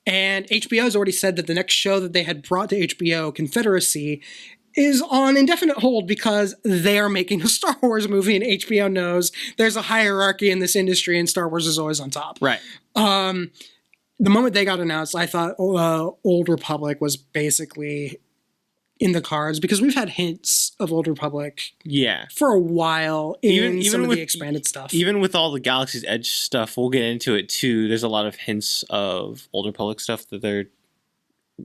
And HBO has already said that the next show that they had brought to HBO, Confederacy, is on indefinite hold because they are making a Star Wars movie, and HBO knows there's a hierarchy in this industry and Star Wars is always on top. Right. The moment they got announced, I thought Old Republic was basically in the cards, because we've had hints of Old Republic for a while in some of the expanded stuff. Even with all the Galaxy's Edge stuff, we'll get into it too. There's a lot of hints of Old Republic stuff that they're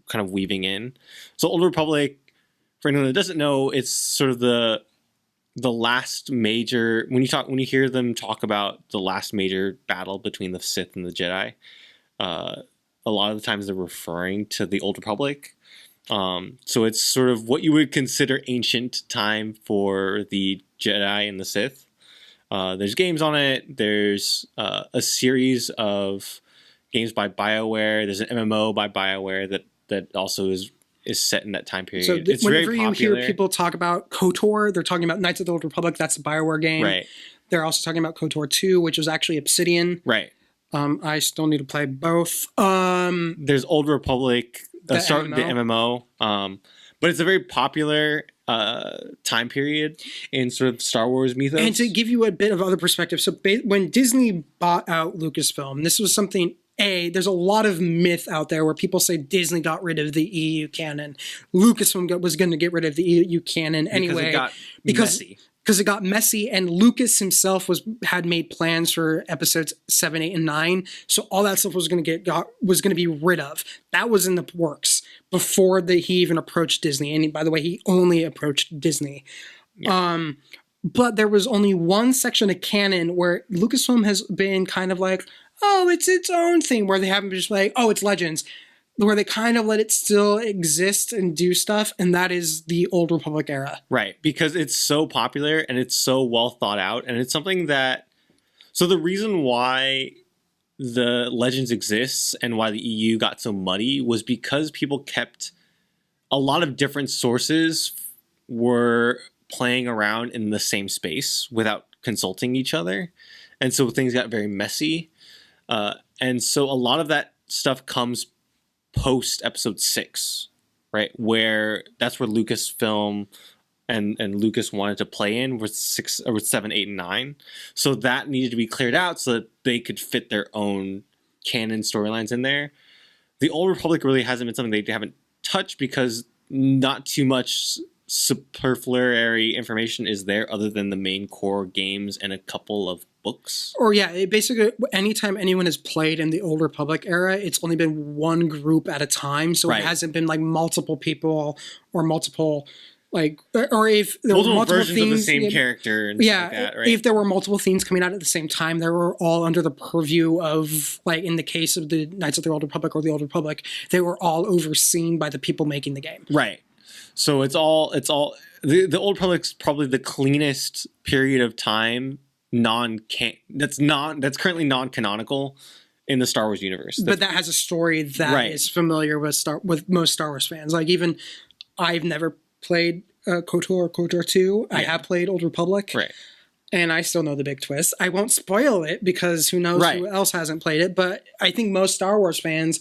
kind of weaving in. So Old Republic, for anyone that doesn't know, it's sort of the last major, when you hear them talk about the last major battle between the Sith and the Jedi, a lot of the times they're referring to the Old Republic. So it's sort of what you would consider ancient time for the Jedi and the Sith. There's games on it. There's a series of games by BioWare. There's an MMO by BioWare that also is is set in that time period. So it's whenever very popular. you hear people talk about KOTOR, they're talking about Knights of the Old Republic. That's the BioWare game. Right. They're also talking about KOTOR 2, which was actually Obsidian. Right. I still need to play both. There's Old Republic, the MMO. But it's a very popular time period in sort of Star Wars mythos. And to give you a bit of other perspective, so when Disney bought out Lucasfilm, this was something. There's a lot of myth out there where people say Disney got rid of the EU canon. Lucasfilm was going to get rid of the EU canon anyway. Because it got messy, and Lucas himself had made plans for episodes 7, 8, and 9. So all that stuff was going to be rid of. That was in the works before he even approached Disney. And by the way, he only approached Disney. Yeah. But there was only one section of canon where Lucasfilm has been kind of like, oh, it's its own thing, where they haven't just like, oh, it's Legends, where they kind of let it still exist and do stuff, and that is the Old Republic era. Right, because it's so popular and it's so well thought out, and it's something that... So the reason why the Legends exists and why the EU got so muddy was because people kept... A lot of different sources were playing around in the same space without consulting each other, and so things got very messy. And so a lot of that stuff comes post episode 6, right? Where that's where Lucasfilm and Lucas wanted to play in with 7, 8, and 9. So that needed to be cleared out so that they could fit their own canon storylines in there. The Old Republic really hasn't been something they haven't touched because not too much superfluous information is there other than the main core games and a couple of books. Or basically anytime anyone has played in the Old Republic era, it's only been one group at a time, so It hasn't been like multiple people or multiple or if there were multiple versions themes of the same character and stuff like that, right? If there were multiple themes coming out at the same time, they were all under the purview of, like in the case of the Knights of the Old Republic or the Old Republic, they were all overseen by the people making the game. Right. So it's all the Old Republic's probably the cleanest period of time that's currently non-canonical in the Star Wars universe. But that has a story that is familiar with most Star Wars fans. Like even I've never played KOTOR or KOTOR 2. I have played Old Republic. Right. And I still know the big twist. I won't spoil it because who knows who else hasn't played it. But I think most Star Wars fans,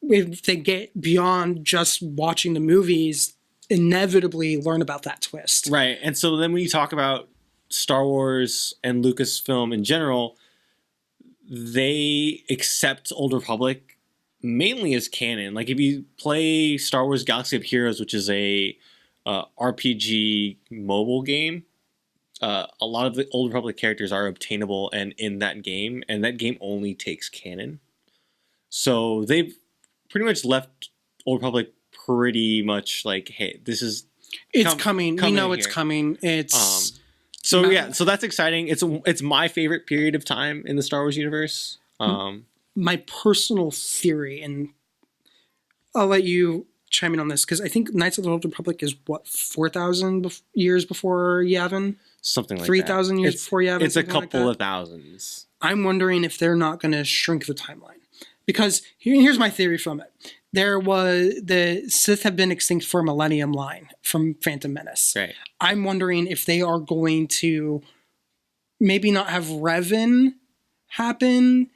if they get beyond just watching the movies, inevitably learn about that twist. Right. And so then when you talk about Star Wars and Lucasfilm in general, they accept Old Republic mainly as canon. Like if you play Star Wars Galaxy of Heroes, which is a RPG mobile game, a lot of the Old Republic characters are obtainable and in that game, and that game only takes canon. So they've pretty much left Old Republic pretty much like, hey, this is coming. We know it's coming. It's so that's exciting. It's my favorite period of time in the Star Wars universe. My personal theory, and I'll let you chime in on this because I think Knights of the Old Republic is 4,000 years before Yavin, something like 3,000 years before Yavin. It's a couple of thousands. I'm wondering if they're not going to shrink the timeline. Because here's my theory from it. The Sith have been extinct for a millennium line from Phantom Menace. Right. I'm wondering if they are going to maybe not have Revan happen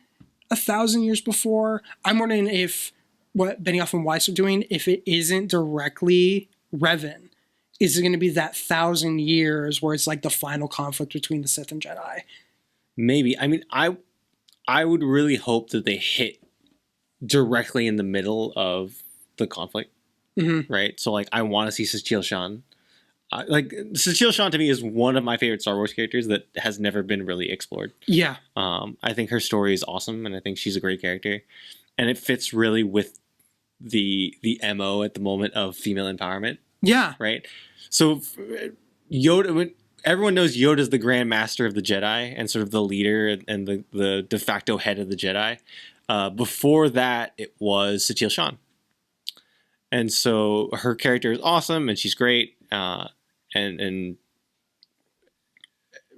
1,000 years before. I'm wondering if what Benioff and Weiss are doing, if it isn't directly Revan, is it going to be that 1,000 years where it's like the final conflict between the Sith and Jedi? Maybe. I mean, I would really hope that they hit directly in the middle of the conflict, right? So, like, I want to see Cecile Shan. Cecile Shan to me is one of my favorite Star Wars characters that has never been really explored. Yeah. I think her story is awesome, and I think she's a great character. And it fits really with the MO at the moment of female empowerment. Yeah. Right? So, Yoda... Everyone knows Yoda's the Grand Master of the Jedi and sort of the leader and the de facto head of the Jedi. Before that, it was Cecile Shan. And so her character is awesome and she's great. And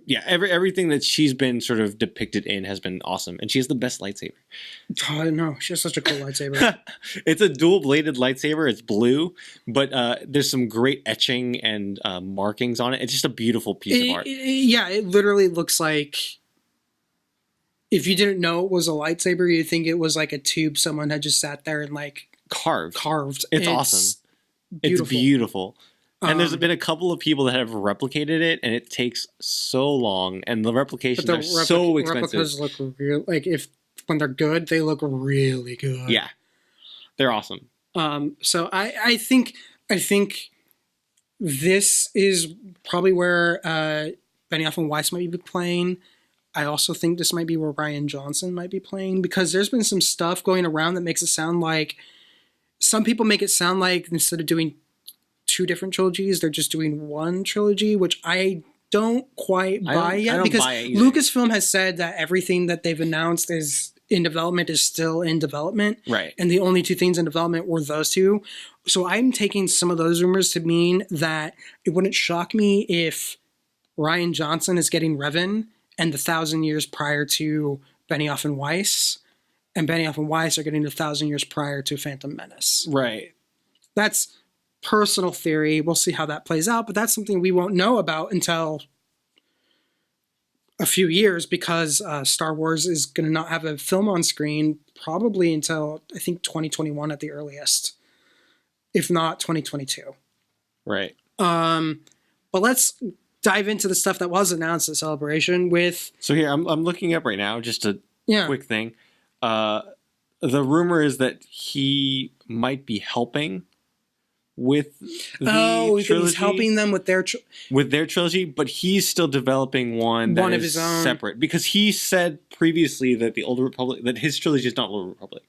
Yeah, everything that she's been sort of depicted in has been awesome, and she has the best lightsaber. Oh, no, she has such a cool lightsaber. It's a dual-bladed lightsaber. It's blue, but there's some great etching and markings on it. It's just a beautiful piece of art. It literally looks like if you didn't know it was a lightsaber, you'd think it was like a tube someone had just sat there and like carved. It's awesome. Beautiful. It's beautiful. And there's been a couple of people that have replicated it, and it takes so long, and the replications are so expensive. Replicas look real, like when they're good, they look really good. Yeah, they're awesome. So I think this is probably where Benioff and Weiss might be playing. I also think this might be where Rian Johnson might be playing, because there's been some stuff going around that makes it sound like some people make it sound like instead of doing 2 different trilogies, they're just doing 1 trilogy, which I don't quite buy yet, because Lucasfilm has said that everything that they've announced is in development is still in development. Right. And the only 2 things in development were those 2. So I'm taking some of those rumors to mean that it wouldn't shock me if Rian Johnson is getting Revan and the 1,000 years prior to Benioff and Weiss, and Benioff and Weiss are getting the 1,000 years prior to Phantom Menace. Right. That's personal theory. We'll see how that plays out, but that's something we won't know about until a few years, because Star Wars is going to not have a film on screen probably until I think 2021 at the earliest, if not 2022. Right. But let's dive into the stuff that was announced at Celebration with. So here I'm looking up right now, just a quick thing. The rumor is that he might be helping with the trilogy. He's helping them with their trilogy, but he's still developing one of his own, separate, because he said previously that the Old Republic, that his trilogy is not Old Republic.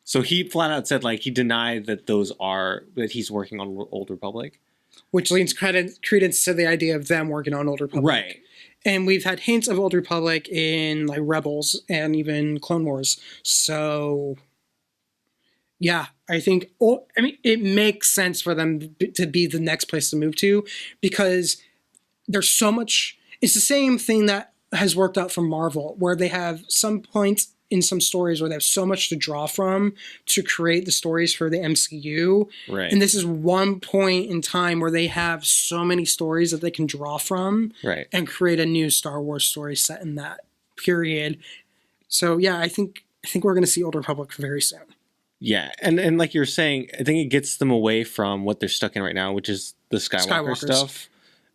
So he flat out said, like, he denied that that he's working on Old Republic, which leans credence to the idea of them working on Old Republic, right? And we've had hints of Old Republic in like Rebels and even Clone Wars. So yeah, I think, it makes sense for them to be the next place to move to, because there's so much. It's the same thing that has worked out for Marvel, where they have some points in some stories where they have so much to draw from to create the stories for the MCU. Right. And this is one point in time where they have so many stories that they can draw from, right, and create a new Star Wars story set in that period. So yeah, I think we're going to see Old Republic very soon. Yeah, and like you're saying, I think it gets them away from what they're stuck in right now, which is the Skywalker stuff.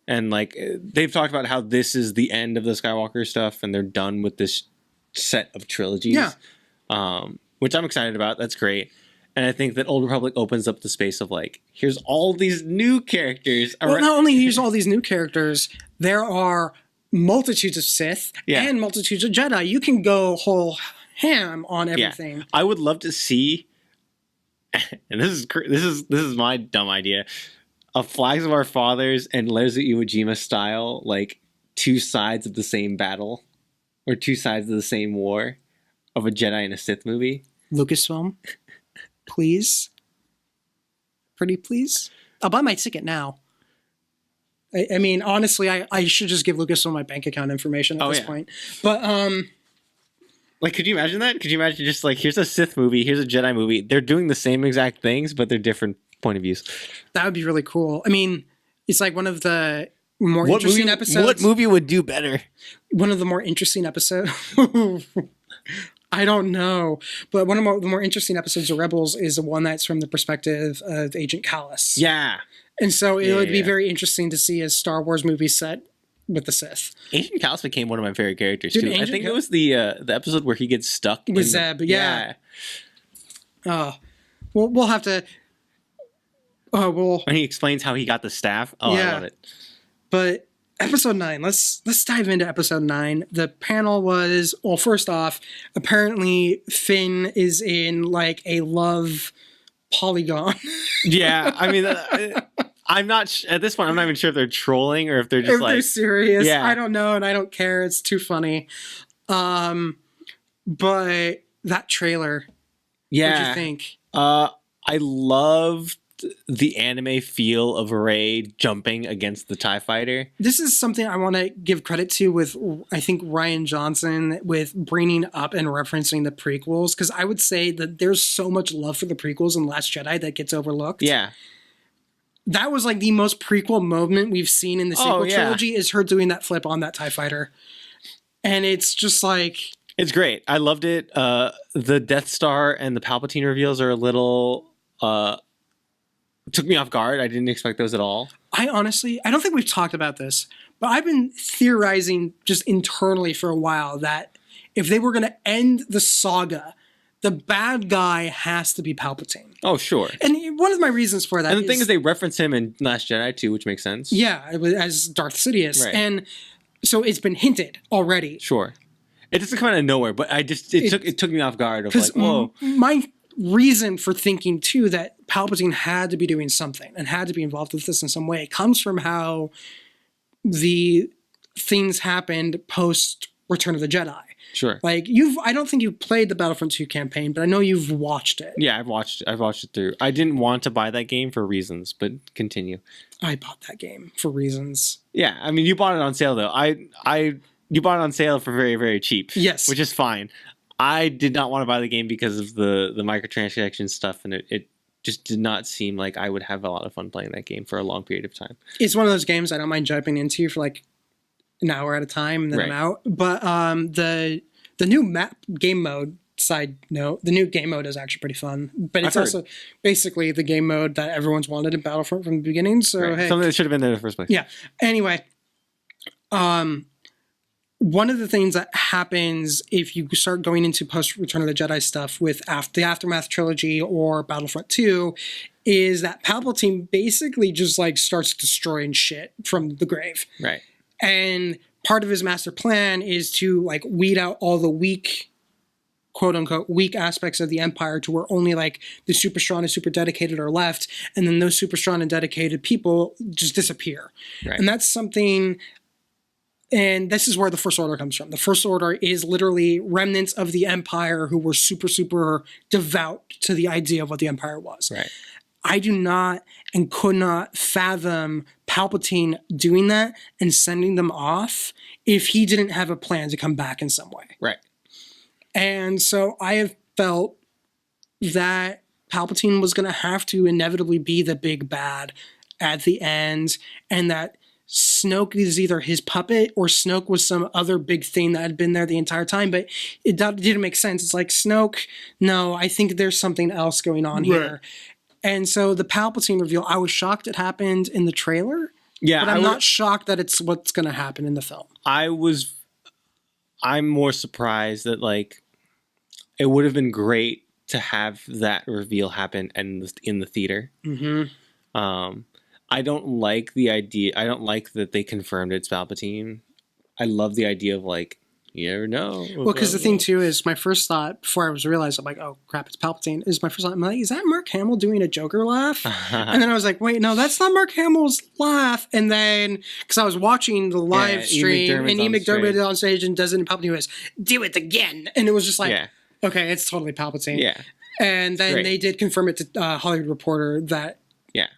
And like they've talked about how this is the end of the Skywalker stuff, and they're done with this set of trilogies. Yeah. Which I'm excited about. That's great. And I think that Old Republic opens up the space of like, here's all these new characters. Well, not only here's all these new characters, there are multitudes of Sith and multitudes of Jedi. You can go whole ham on everything. Yeah. I would love to see. And this is my dumb idea, a Flags of Our Fathers and Letters of Iwo Jima style, like 2 sides of the same battle, or 2 sides of the same war, of a Jedi and a Sith movie. Lucasfilm, please, pretty please. I'll buy my ticket now. I mean, honestly, I should just give Lucasfilm my bank account information at this point. But like, could you imagine that? Could you imagine just like, here's a Sith movie, here's a Jedi movie. They're doing the same exact things, but they're different point of views. That would be really cool. I mean, it's like one of the more interesting episodes. What movie would do better? One of the more interesting episodes. I don't know. But one of the more interesting episodes of Rebels is the one that's from the perspective of Agent Kallus. Yeah. And so it would be very interesting to see a Star Wars movie set with the Sith. Agent Kallus became one of my favorite characters too. I think it was the episode where he gets stuck with Zeb. Yeah. We'll have to. When he explains how he got the staff. I love it. But episode 9. Let's dive into episode 9. The panel was, well, first off, apparently Finn is in like a love polygon. Yeah, I mean. I'm not at this point. I'm not even sure if they're trolling or if they're just they're serious. Yeah. I don't know, and I don't care. It's too funny. But that trailer. Yeah. What do you think? I loved just the anime feel of Rey jumping against the TIE fighter. This is something I want to give credit to with, I think, Rian Johnson with bringing up and referencing the prequels, because I would say that there's so much love for the prequels in Last Jedi that gets overlooked. Yeah. That was like the most prequel moment we've seen in the sequel trilogy is her doing that flip on that TIE fighter. And it's just like... It's great. I loved it. The Death Star and the Palpatine reveals are a little... took me off guard. I didn't expect those at all. I don't think we've talked about this, but I've been theorizing just internally for a while that if they were going to end the saga, the bad guy has to be Palpatine. Oh, sure. And one of my reasons for that and the thing is they reference him in Last Jedi too, which makes sense. Yeah, as Darth Sidious. Right. And so it's been hinted already. Sure. It doesn't come out of nowhere, but it took me off guard of like, whoa. My reason for thinking too that Palpatine had to be doing something and had to be involved with this in some way comes from how the things happened post Return of the Jedi. Sure. Like I don't think you've played the Battlefront 2 campaign, but I know you've watched it. Yeah, I've watched it through. I didn't want to buy that game for reasons, but continue. I bought that game for reasons. Yeah, I mean, you bought it on sale though. You bought it on sale for very, very cheap. Yes. Which is fine. I did not want to buy the game because of the microtransaction stuff, and it just did not seem like I would have a lot of fun playing that game for a long period of time. It's one of those games I don't mind jumping into for like an hour at a time, and then I'm out. But the new map game mode, side note, the new game mode is actually pretty fun. But it's also basically the game mode that everyone's wanted in Battlefront from the beginning. So hey, something that should have been there in the first place. Yeah. Anyway, one of the things that happens if you start going into post Return of the Jedi stuff with the Aftermath trilogy or Battlefront 2 is that Palpatine basically just like starts destroying shit from the grave. Right. And part of his master plan is to like weed out all the weak, quote unquote, weak aspects of the Empire to where only like the super strong and super dedicated are left. And then those super strong and dedicated people just disappear. Right. And that's something... And this is where the First Order comes from. The First Order is literally remnants of the Empire who were super, super devout to the idea of what the Empire was. Right. I do not and could not fathom Palpatine doing that and sending them off if he didn't have a plan to come back in some way. Right. And so I have felt that Palpatine was going to have to inevitably be the big bad at the end, and that Snoke is either his puppet or Snoke was some other big thing that had been there the entire time, but it didn't make sense. It's like, Snoke, no, I think there's something else going on here. And so the Palpatine reveal, I was shocked it happened in the trailer. Yeah. But I'm not shocked that it's what's going to happen in the film. I'm more surprised that like it would have been great to have that reveal happen in the theater. Mm-hmm. I don't like the idea. I don't like that they confirmed it's Palpatine. I love the idea of like, you never know. Well, because the thing too is my first thought before I was realized, I'm like, oh crap, it's Palpatine. Is my first thought, I'm like, is that Mark Hamill doing a Joker laugh? And then I was like, wait, no, that's not Mark Hamill's laugh. And then, because I was watching the live stream and Ian McDermott is on stage and does it in Palpatine was, do it again. And it was just like, okay, it's totally Palpatine. Yeah. And then they did confirm it to Hollywood Reporter that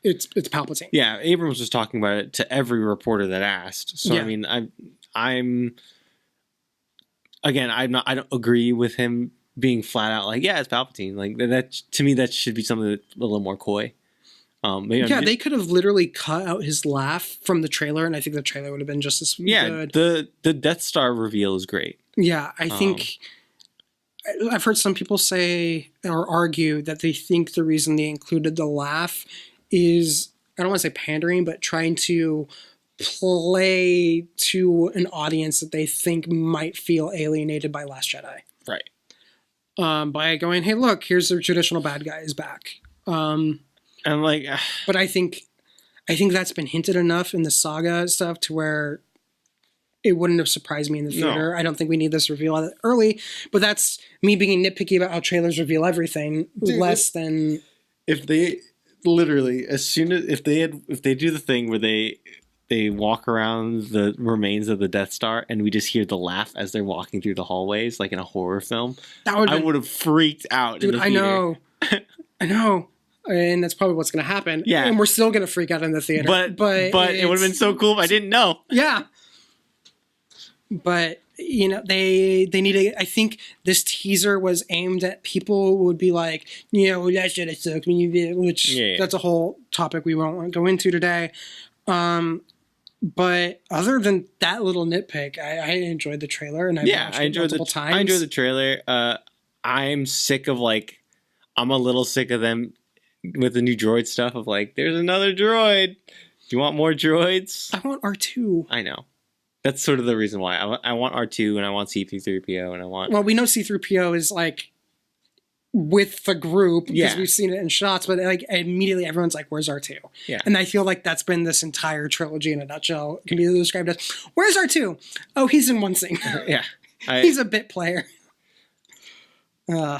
it's Palpatine. Yeah, Abrams was talking about it to every reporter that asked. So I mean, I don't agree with him being flat out like, yeah, it's Palpatine. Like that to me, that should be something that's a little more coy. They could have literally cut out his laugh from the trailer, and I think the trailer would have been just as good. The Death Star reveal is great. Yeah, I think I've heard some people say or argue that they think the reason they included the laugh is, I don't want to say pandering, but trying to play to an audience that they think might feel alienated by Last Jedi. Right. By going, hey, look, here's the traditional bad guy is back. And like, but I think that's been hinted enough in the saga stuff to where it wouldn't have surprised me in the theater. No. I don't think we need this reveal early, but that's me being nitpicky about how trailers reveal everything less than if they literally as soon as if they do the thing where they walk around the remains of the Death Star and we just hear the laugh as they're walking through the hallways like in a horror film. I would have freaked out. Dude, in the theater. I know. and that's probably what's going to happen. Yeah. And we're still going to freak out in the theater. But it would have been so cool if I didn't know. Yeah. But, you know, they need to, I think this teaser was aimed at people who would be like, you know, that shit is sucked, which that's a whole topic we won't want to go into today. But other than that little nitpick, I enjoyed the trailer, and I enjoyed multiple times. I enjoyed the trailer. I'm sick of I'm a little sick of them with the new droid stuff of there's another droid. Do you want more droids? I want R2. I know. That's sort of the reason why. I want R2 and I want C-3PO and I want... Well, we know C-3PO is with the group because we've seen it in shots, but immediately everyone's like, where's R2? Yeah. And I feel like that's been this entire trilogy in a nutshell. It can be described as, where's R2? Oh, he's in one scene. Yeah. He's a bit player. So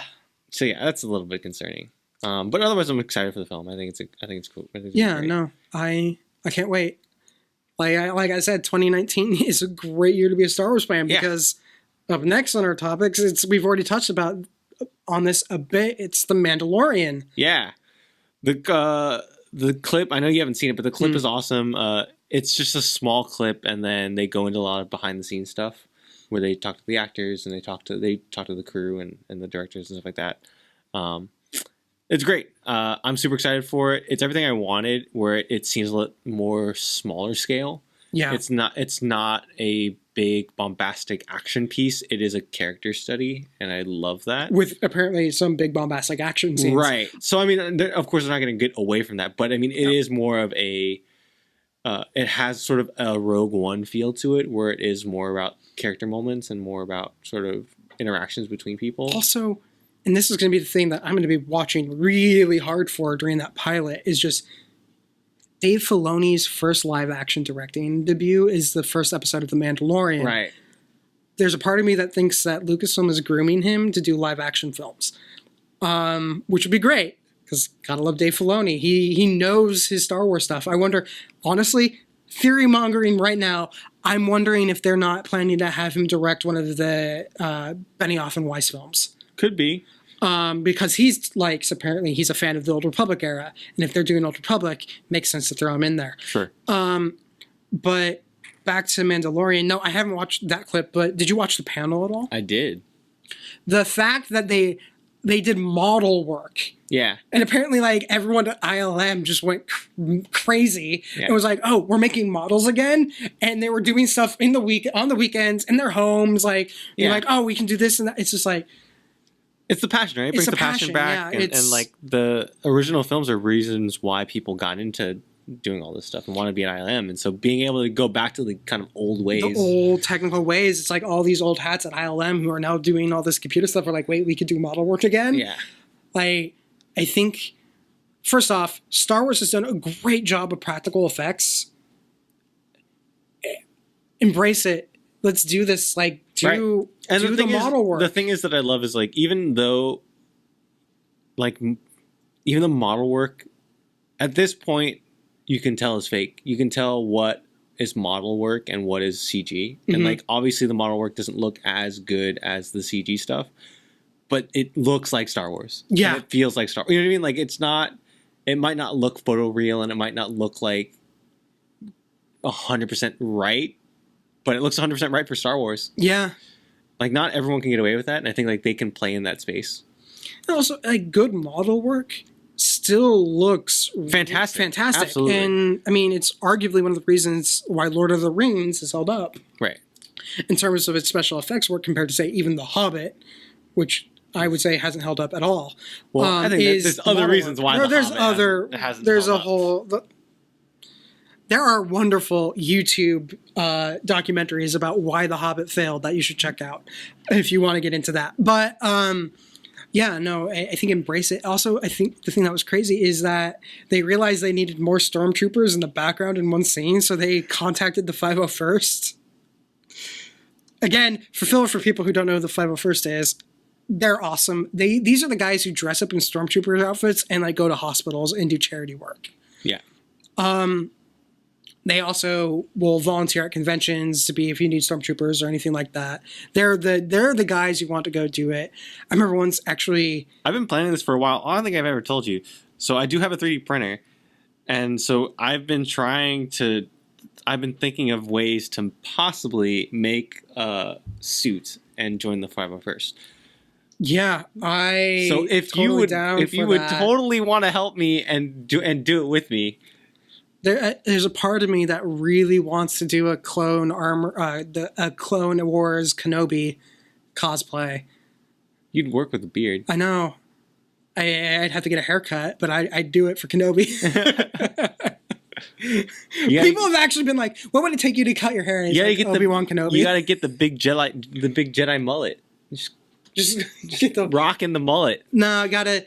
yeah, that's a little bit concerning. But otherwise I'm excited for the film. I think it's cool. I can't wait. Like I said, 2019 is a great year to be a Star Wars fan because up next on our topics, we've already touched about on this a bit. It's The Mandalorian. Yeah, the clip. I know you haven't seen it, but the clip is awesome. It's just a small clip, and then they go into a lot of behind the scenes stuff where they talk to the actors and they talk to the crew and the directors and stuff like that. It's great. I'm super excited for it. It's everything I wanted, where it seems a little more smaller scale. Yeah. It's not a big bombastic action piece. It is a character study, and I love that. With apparently some big bombastic action scenes. Right. So, I mean, of course, they're not going to get away from that, but I mean, it is more of a... it has sort of a Rogue One feel to it, where it is more about character moments and more about sort of interactions between people. Also... And this is going to be the thing that I'm going to be watching really hard for during that pilot, is just Dave Filoni's first live-action directing debut is the first episode of The Mandalorian. Right. There's a part of me that thinks that Lucasfilm is grooming him to do live-action films, which would be great, because gotta love Dave Filoni. He knows his Star Wars stuff. I wonder, honestly, theory-mongering right now, I'm wondering if they're not planning to have him direct one of the Benioff and Weiss films. Could be. Because he's apparently he's a fan of the Old Republic era, and if they're doing Old Republic, makes sense to throw him in there. Sure. But back to Mandalorian. No, I haven't watched that clip, but did you watch the panel at all? I did. The fact that they did model work. Yeah. And apparently everyone at ILM just went crazy and was like, oh, we're making models again. And they were doing stuff on the weekends in their homes. Like, oh, we can do this and that. It's just it's the passion, right? It brings the passion back. And the original films are reasons why people got into doing all this stuff and want to be at ILM. And so being able to go back to the kind of old ways. The old technical ways. It's like all these old hats at ILM who are now doing all this computer stuff are like, wait, we could do model work again? Yeah. I think, first off, Star Wars has done a great job of practical effects. Embrace it. Let's do this. Do the model work. The thing is that I love is even though even the model work at this point you can tell is fake. You can tell what is model work and what is CG. Mm-hmm. And obviously the model work doesn't look as good as the CG stuff, but it looks like Star Wars. Yeah. And it feels like Star Wars. You know what I mean? It might not look photoreal and it might not look 100% right, but it looks 100% right for Star Wars. Yeah. Not everyone can get away with that, and I think they can play in that space. And also, good model work still looks fantastic. Absolutely. And I mean, it's arguably one of the reasons why Lord of the Rings is held up. Right. In terms of its special effects work compared to, say, even The Hobbit, which I would say hasn't held up at all. Well, I think there's other reasons why There are wonderful YouTube documentaries about why The Hobbit failed that you should check out if you want to get into that. But I think embrace it. Also, I think the thing that was crazy is that they realized they needed more stormtroopers in the background in one scene, so they contacted the 501st. Again, for people who don't know who the 501st is, they're awesome. These are the guys who dress up in stormtrooper outfits and go to hospitals and do charity work. Yeah. They also will volunteer at conventions to be if you need stormtroopers or anything like that. They're the guys who want to go do it. I remember once actually. I've been planning this for a while. I don't think I've ever told you. So I do have a 3D printer, and so I've been thinking of ways to possibly make a suit and join the 501st. Yeah, So if you would totally want to help me and do it with me. There's a part of me that really wants to do a Clone Wars Kenobi cosplay. You'd work with a beard. I know. I'd have to get a haircut, but I'd do it for Kenobi. People have actually been like, "What would it take you to cut your hair?" And like, Obi-Wan Kenobi. You got to get the big Jedi mullet. Just get the rocking the mullet. No, you gotta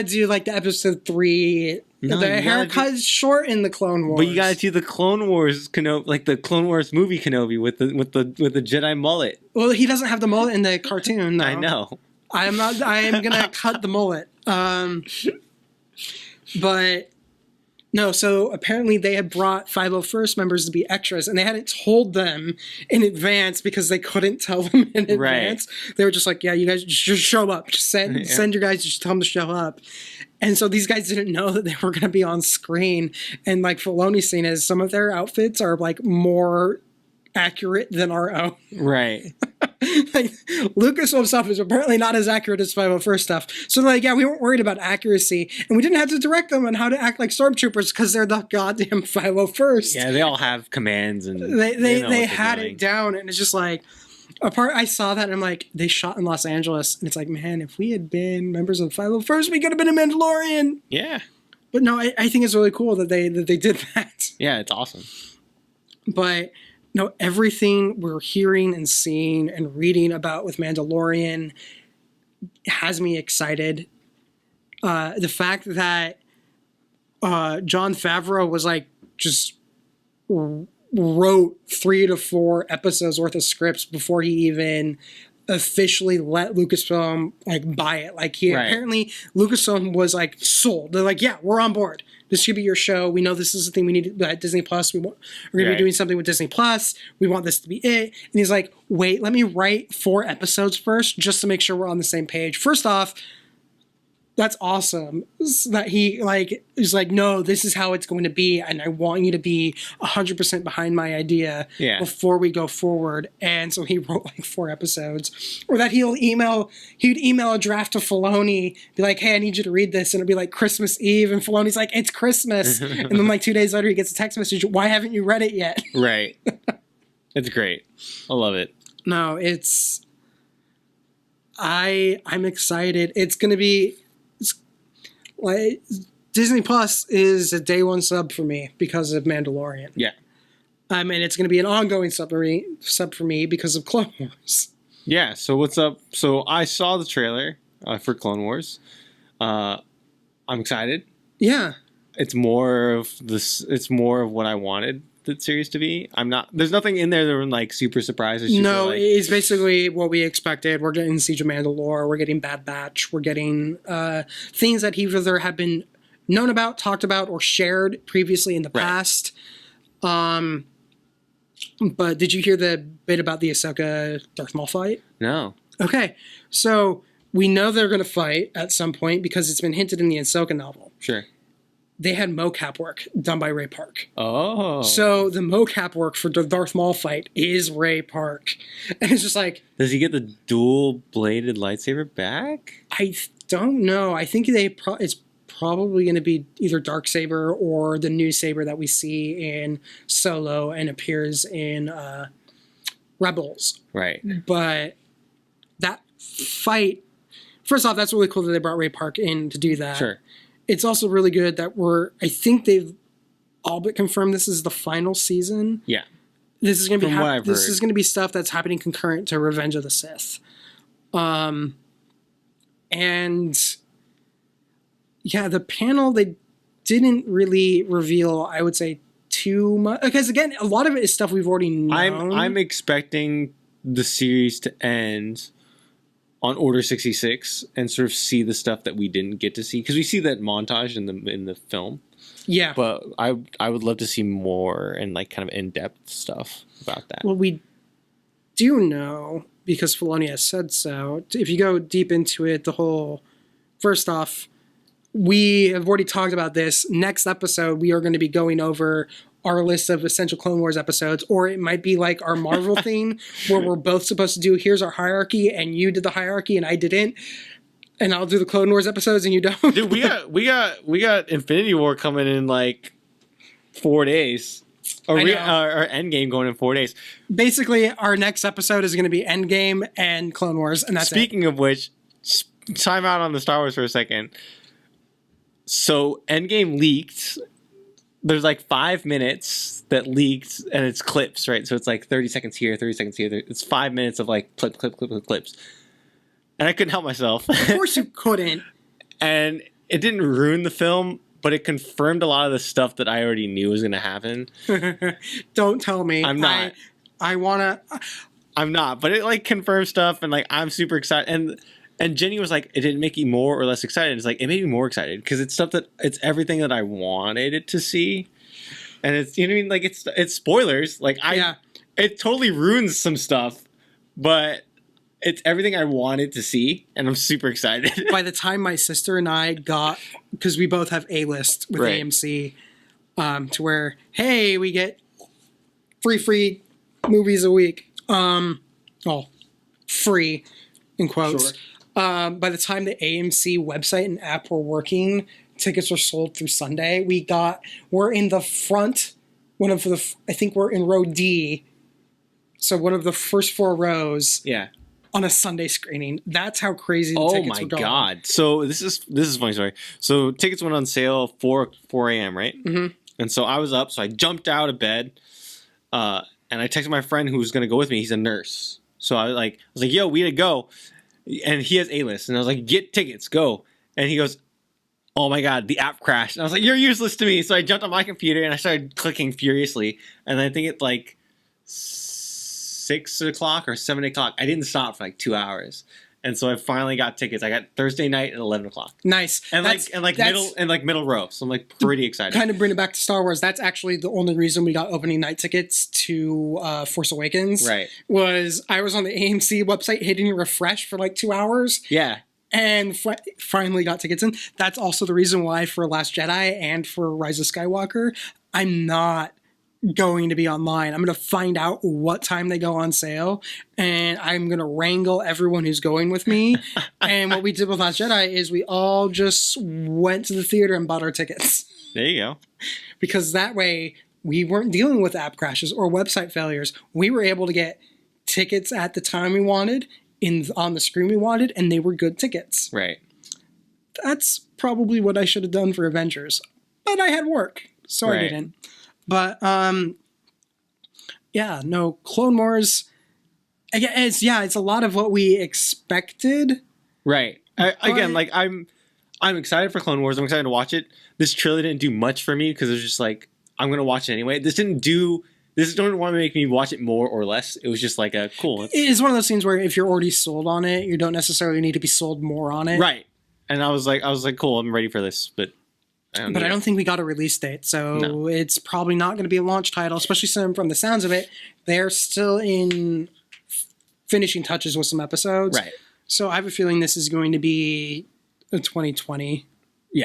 do like the episode 3. No, the haircut's short in the Clone Wars. But you gotta do the Clone Wars Kenobi, like the Clone Wars movie Kenobi with the Jedi mullet. Well, he doesn't have the mullet in the cartoon. No. I know. I am gonna cut the mullet. But no. So apparently they had brought 501st members to be extras, and they hadn't told them in advance because they couldn't tell them in advance. Right. They were just like, "Yeah, you guys just show up. Just send your guys. Just tell them to show up." And so these guys didn't know that they were going to be on screen. And like Filoni's scene is, some of their outfits are like more accurate than our own. Right. Like Lucasfilm stuff is apparently not as accurate as 501st stuff. So like, yeah, we weren't worried about accuracy, and we didn't have to direct them on how to act like stormtroopers because they're the goddamn 501st. Yeah, they all have commands and they had it down, and it's just like. I saw that and I'm like, they shot in Los Angeles, and it's like, man, if we had been members of the 501st, we could have been a Mandalorian. Yeah. But no, I think it's really cool that they did that. Yeah, it's awesome. But no, everything we're hearing and seeing and reading about with Mandalorian has me excited. The fact that Jon Favreau was like just wrote 3 to 4 episodes worth of scripts before he even officially let Lucasfilm like buy it. Like apparently Lucasfilm was like sold. They're like, yeah, we're on board. This should be your show. We know this is the thing we need at Disney Plus. We're going to be doing something with Disney Plus. We want this to be it. And he's like, wait, let me write 4 episodes first just to make sure we're on the same page. First off, that's awesome that he like is like, no, this is how it's going to be, and I want you to be 100% behind my idea before we go forward. And so he wrote like 4 episodes, or that he'd email a draft to Filoni, be like, hey, I need you to read this, and it'd be like Christmas Eve, and Filoni's like, it's Christmas, and then like 2 days later he gets a text message, why haven't you read it yet? Right. It's great. I love it. No, I'm excited. It's gonna be. Like Disney Plus is a day 1 sub for me because of Mandalorian. Yeah. And it's going to be an ongoing sub for me because of Clone Wars. Yeah. So what's up? So I saw the trailer for Clone Wars. I'm excited. Yeah. It's more of this. It's more of what I wanted the series to be. There's nothing in there that I'm like super surprised. It's basically what we expected. We're getting Siege of Mandalore. We're getting Bad Batch. We're getting things that either have been known about, talked about, or shared previously in the past. But did you hear the bit about the Ahsoka Darth Maul fight? No. Okay, so we know they're going to fight at some point because it's been hinted in the Ahsoka novel. Sure. They had mocap work done by Ray Park. Oh. So the mocap work for the Darth Maul fight is Ray Park. And it's just like... Does he get the dual-bladed lightsaber back? I don't know. I think it's probably going to be either Darksaber or the new saber that we see in Solo and appears in Rebels. Right. But that fight... First off, that's really cool that they brought Ray Park in to do that. Sure. It's also really good that I think they've all but confirmed this is the final season. Yeah. This is going to be this is going to be stuff that's happening concurrent to Revenge of the Sith. And yeah, the panel, they didn't really reveal, I would say, too much, because again, a lot of it is stuff we've already known. I'm expecting the series to end on Order 66 and sort of see the stuff that we didn't get to see, because we see that montage in the film. Yeah, but I would love to see more and like kind of in-depth stuff about that. Well, we do know, because Filoni has said so. If you go deep into it, the whole, first off, we have already talked about this. Next episode, we are going to be going over our list of essential Clone Wars episodes, or it might be like our Marvel thing, where we're both supposed to do, here's our hierarchy, and you did the hierarchy and I didn't, and I'll do the Clone Wars episodes and you don't. Dude, we got Infinity War coming in like 4 days. Or our Endgame going in 4 days. Basically, our next episode is going to be Endgame and Clone Wars, and that's Speaking of which, time out on the Star Wars for a second. So Endgame leaked. There's like 5 minutes that leaked, and it's clips, right? So it's like 30 seconds here, 30 seconds here. It's 5 minutes of like clips. And I couldn't help myself. Of course you couldn't. And it didn't ruin the film, but it confirmed a lot of the stuff that I already knew was going to happen. Don't tell me. I'm not. I want to. I'm not, but it like confirmed stuff, and like I'm super excited. And Jenny was like, it didn't make you more or less excited. It's like, it made me more excited because it's stuff it's everything that I wanted it to see. And it's, you know what I mean? Like, it's spoilers. Like, it totally ruins some stuff, but it's everything I wanted to see. And I'm super excited. By the time my sister and I got, because we both have A-list with AMC, to where, hey, we get free movies a week. Free, in quotes. Sure. By the time the AMC website and app were working, tickets were sold through Sunday. We're in the front, I think we're in row D. So one of the first 4 rows. Yeah. On a Sunday screening. That's how crazy the tickets were going. Oh my God. So this is a funny story. So tickets went on sale 4 a.m., right? Mm-hmm. And so I was up, so I jumped out of bed, and I texted my friend who was going to go with me. He's a nurse. So I was like, yo, we gotta go. And he has A-list. And I was like, get tickets, go. And he goes, oh my God, the app crashed. And I was like, you're useless to me. So I jumped on my computer and I started clicking furiously. And I think it's like 6 o'clock or 7 o'clock. I didn't stop for like 2 hours. And so I finally got tickets. I got Thursday night at 11 o'clock. Nice. And middle row. So I'm like pretty excited. Kind of bring it back to Star Wars. That's actually the only reason we got opening night tickets to Force Awakens. Right. Was I was on the AMC website hitting refresh for like 2 hours. Yeah. And finally got tickets in. That's also the reason why for Last Jedi and for Rise of Skywalker, I'm not going to be online. I'm going to find out what time they go on sale, and I'm going to wrangle everyone who's going with me. And what we did with Last Jedi is we all just went to the theater and bought our tickets. There you go. Because that way we weren't dealing with app crashes or website failures. We were able to get tickets at the time we wanted, on the screen we wanted, and they were good tickets. Right. That's probably what I should have done for Avengers. But I had work, so I didn't. But, Clone Wars, it's a lot of what we expected. Right. I'm excited for Clone Wars. I'm excited to watch it. This trailer didn't do much for me because it was just like, I'm going to watch it anyway. This don't want to make me watch it more or less. It was just like cool. It's one of those things where if you're already sold on it, you don't necessarily need to be sold more on it. Right. And I was like, cool, I'm ready for this, but I don't think we got a release date, so It's probably not going to be a launch title, especially from the sounds of it. They're still in finishing touches with some episodes. Right. So I have a feeling this is going to be a 2020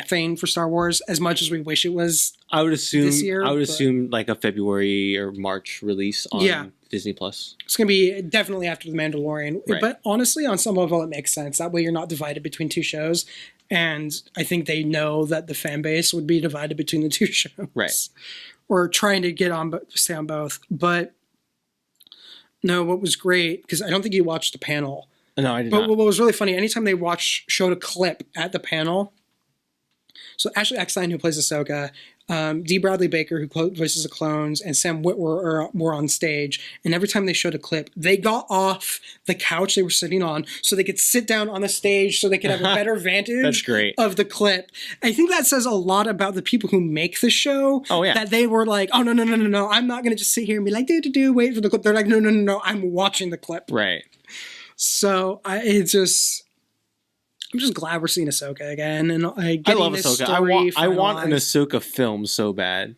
thing for Star Wars, as much as we wish it was this year. I would assume like a February or March release on Disney+. It's going to be definitely after The Mandalorian. Right. But honestly, on some level, it makes sense. That way you're not divided between 2 shows. And I think they know that the fan base would be divided between the 2 shows. Right. Or trying to stay on both. But no, what was great, because I don't think you watched the panel. No, I did not. But what was really funny, anytime they showed a clip at the panel, so Ashley Eckstein, who plays Ahsoka, D. Bradley Baker, who voices the clones, and Sam Witwer were on stage. And every time they showed a clip, they got off the couch they were sitting on so they could sit down on the stage so they could have a better vantage That's great. Of the clip. I think that says a lot about the people who make the show. Oh, yeah. That they were like, oh, no. I'm not going to just sit here and be like, wait for the clip. They're like, no. I'm watching the clip. Right. So I'm just glad we're seeing Ahsoka again, and I love Ahsoka. I want an Ahsoka film so bad.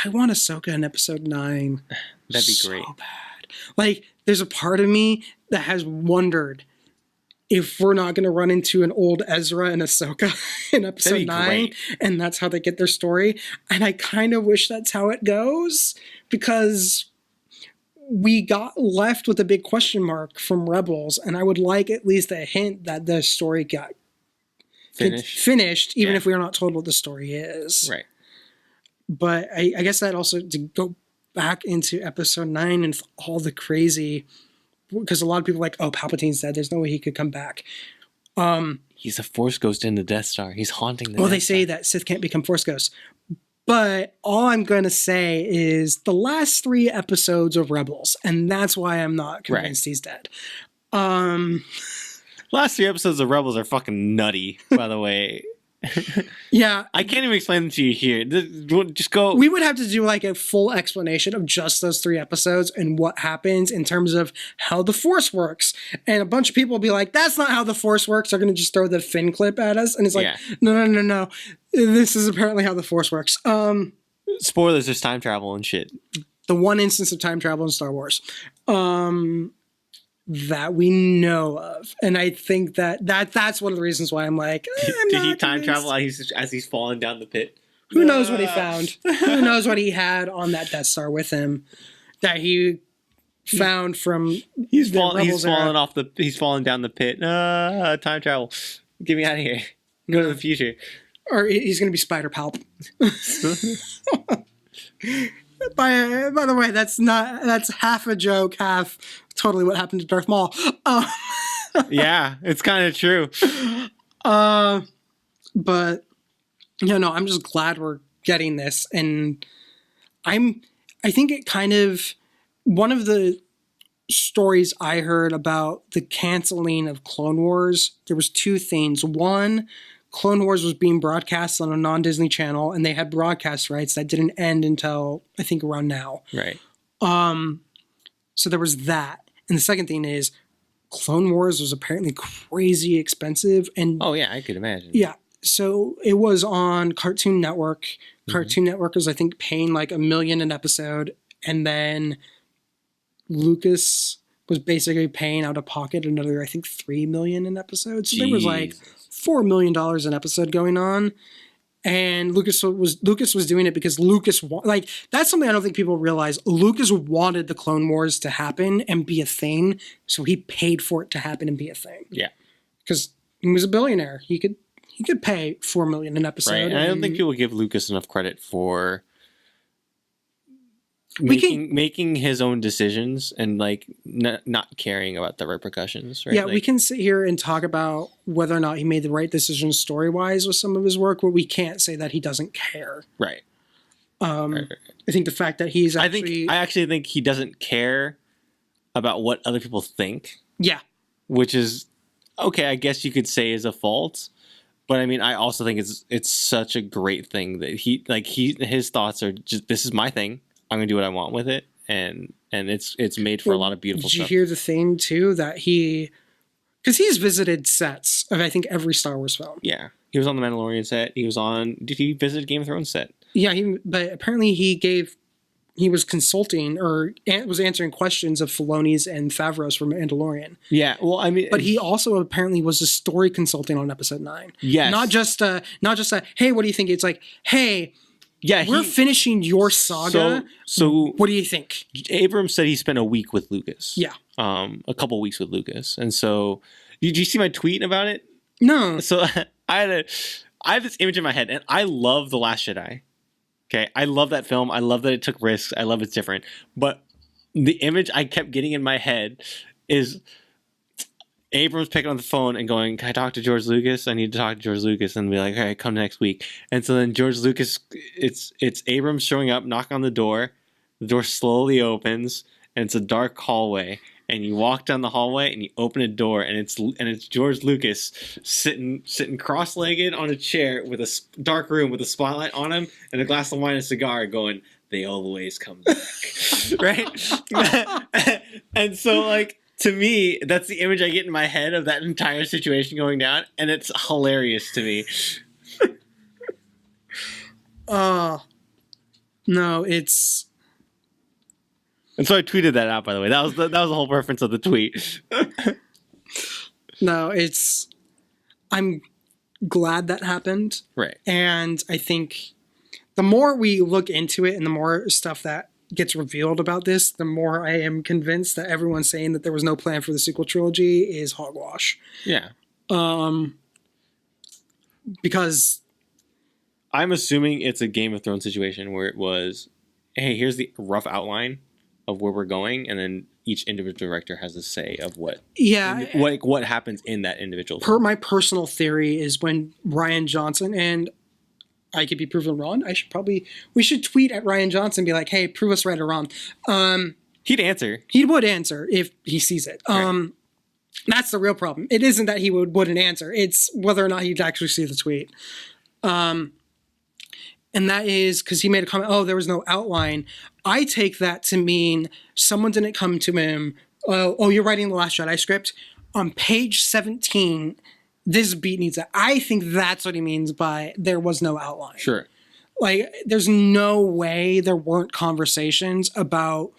I want Ahsoka in episode 9. That'd be great. So bad. Like, there's a part of me that has wondered if we're not going to run into an old Ezra and Ahsoka in episode 9, great. And that's how they get their story. And I kind of wish that's how it goes, because we got left with a big question mark from Rebels, and I would like at least a hint that the story got finished, even if we are not told what the story is. Right. But I guess that also, to go back into episode 9 and all the crazy, because a lot of people are like, oh, Palpatine's dead, there's no way he could come back. He's a Force ghost in the Death Star. He's haunting the Death Star. Well, they say that Sith can't become Force ghosts. But all I'm going to say is the last 3 episodes of Rebels, and that's why I'm not convinced he's dead. Last 3 episodes of Rebels are fucking nutty, by the way. Yeah. I can't even explain them to you here. Just go. We would have to do like a full explanation of just those 3 episodes and what happens in terms of how the Force works. And a bunch of people will be like, that's not how the Force works. They're going to just throw the Finn clip at us. And it's like, no. This is apparently how the Force works. Spoilers, there's time travel and shit. The one instance of time travel in Star Wars. That we know of, and I think that's one of the reasons why I'm like, did he time travel as he's falling down the pit? Who knows what he found? Who knows what he had on that Death Star with him that he found from? He's falling down the pit. Time travel. Get me out of here. Go to the future. Or he's gonna be Spider Palp. By the way, that's half a joke, half totally what happened to Darth Maul. Yeah, it's kind of true. But I'm just glad we're getting this, and I think it kind of, one of the stories I heard about the canceling of Clone Wars, there was 2 things. One, Clone Wars was being broadcast on a non-Disney channel, and they had broadcast rights that didn't end until, I think, around now. Right. So there was that. And the second thing is, Clone Wars was apparently crazy expensive. And oh, yeah, I could imagine. Yeah. So it was on Cartoon Network. Cartoon Network was, I think, paying like $1 million an episode. And then Lucas was basically paying out of pocket another, I think, $3 million an episode. So there was like $4 million an episode going on. And Lucas was doing it because that's something I don't think people realize. Lucas wanted the Clone Wars to happen and be a thing, so he paid for it to happen and be a thing. Yeah, because he was a billionaire. He could pay $4 million an episode. Right, and I don't think people give Lucas enough credit for making his own decisions and like not caring about the repercussions. Right? Yeah, we can sit here and talk about whether or not he made the right decision story wise with some of his work, but we can't say that he doesn't care. Right. I think the fact that he's actually, I actually think he doesn't care about what other people think. Yeah. Which is okay, I guess you could say is a fault. But I mean, I also think it's such a great thing that his thoughts are just, this is my thing. I'm gonna do what I want with it, and it's made for a lot of beautiful stuff. Did you hear the thing too that because he's visited sets of I think every Star Wars film. Yeah, he was on the Mandalorian set. Did he visit Game of Thrones set? Yeah, but apparently he was consulting or was answering questions of Filoni's and Favreau's from Mandalorian. Yeah, well, I mean, but he also apparently was a story consulting on Episode 9. Yes, not just a hey, what do you think? It's like, hey. Yeah, we're finishing your saga. So what do you think? Abrams said he spent a week with Lucas. Yeah. A couple weeks with Lucas. And so did you see my tweet about it? No. So I have this image in my head, and I love The Last Jedi. Okay. I love that film. I love that it took risks. I love it's different. But the image I kept getting in my head is Abrams picking up the phone and going, can I talk to George Lucas? I need to talk to George Lucas, and be like, all right, come next week. And so then George Lucas, it's Abrams showing up, knock on the door slowly opens, and it's a dark hallway. And you walk down the hallway and you open a door, and it's George Lucas sitting cross-legged on a chair with a dark room with a spotlight on him and a glass of wine and a cigar going, they always come back. Right? And so like, to me, that's the image I get in my head of that entire situation going down, and it's hilarious to me. No, it's. And so I tweeted that out. By the way, that was the whole reference of the tweet. No, I'm glad that happened. Right. And I think the more we look into it and the more stuff that gets revealed about this, the more I am convinced that everyone saying that there was no plan for the sequel trilogy is hogwash. Yeah. Because I'm assuming it's a Game of Thrones situation where it was, hey, here's the rough outline of where we're going, and then each individual director has a say of what happens in that individual film. My personal theory is when Rian Johnson, and I could be proven wrong, we should tweet at Rian Johnson and be like, hey, prove us right or wrong. He'd answer. He would answer if he sees it. Right. That's the real problem. It isn't that he wouldn't answer. It's whether or not he'd actually see the tweet. And that is because he made a comment, oh, there was no outline. I take that to mean someone didn't come to him, oh, you're writing the Last Jedi script? On page 17, this beat needs that. I think that's what he means by there was no outline. Sure. Like, there's no way there weren't conversations about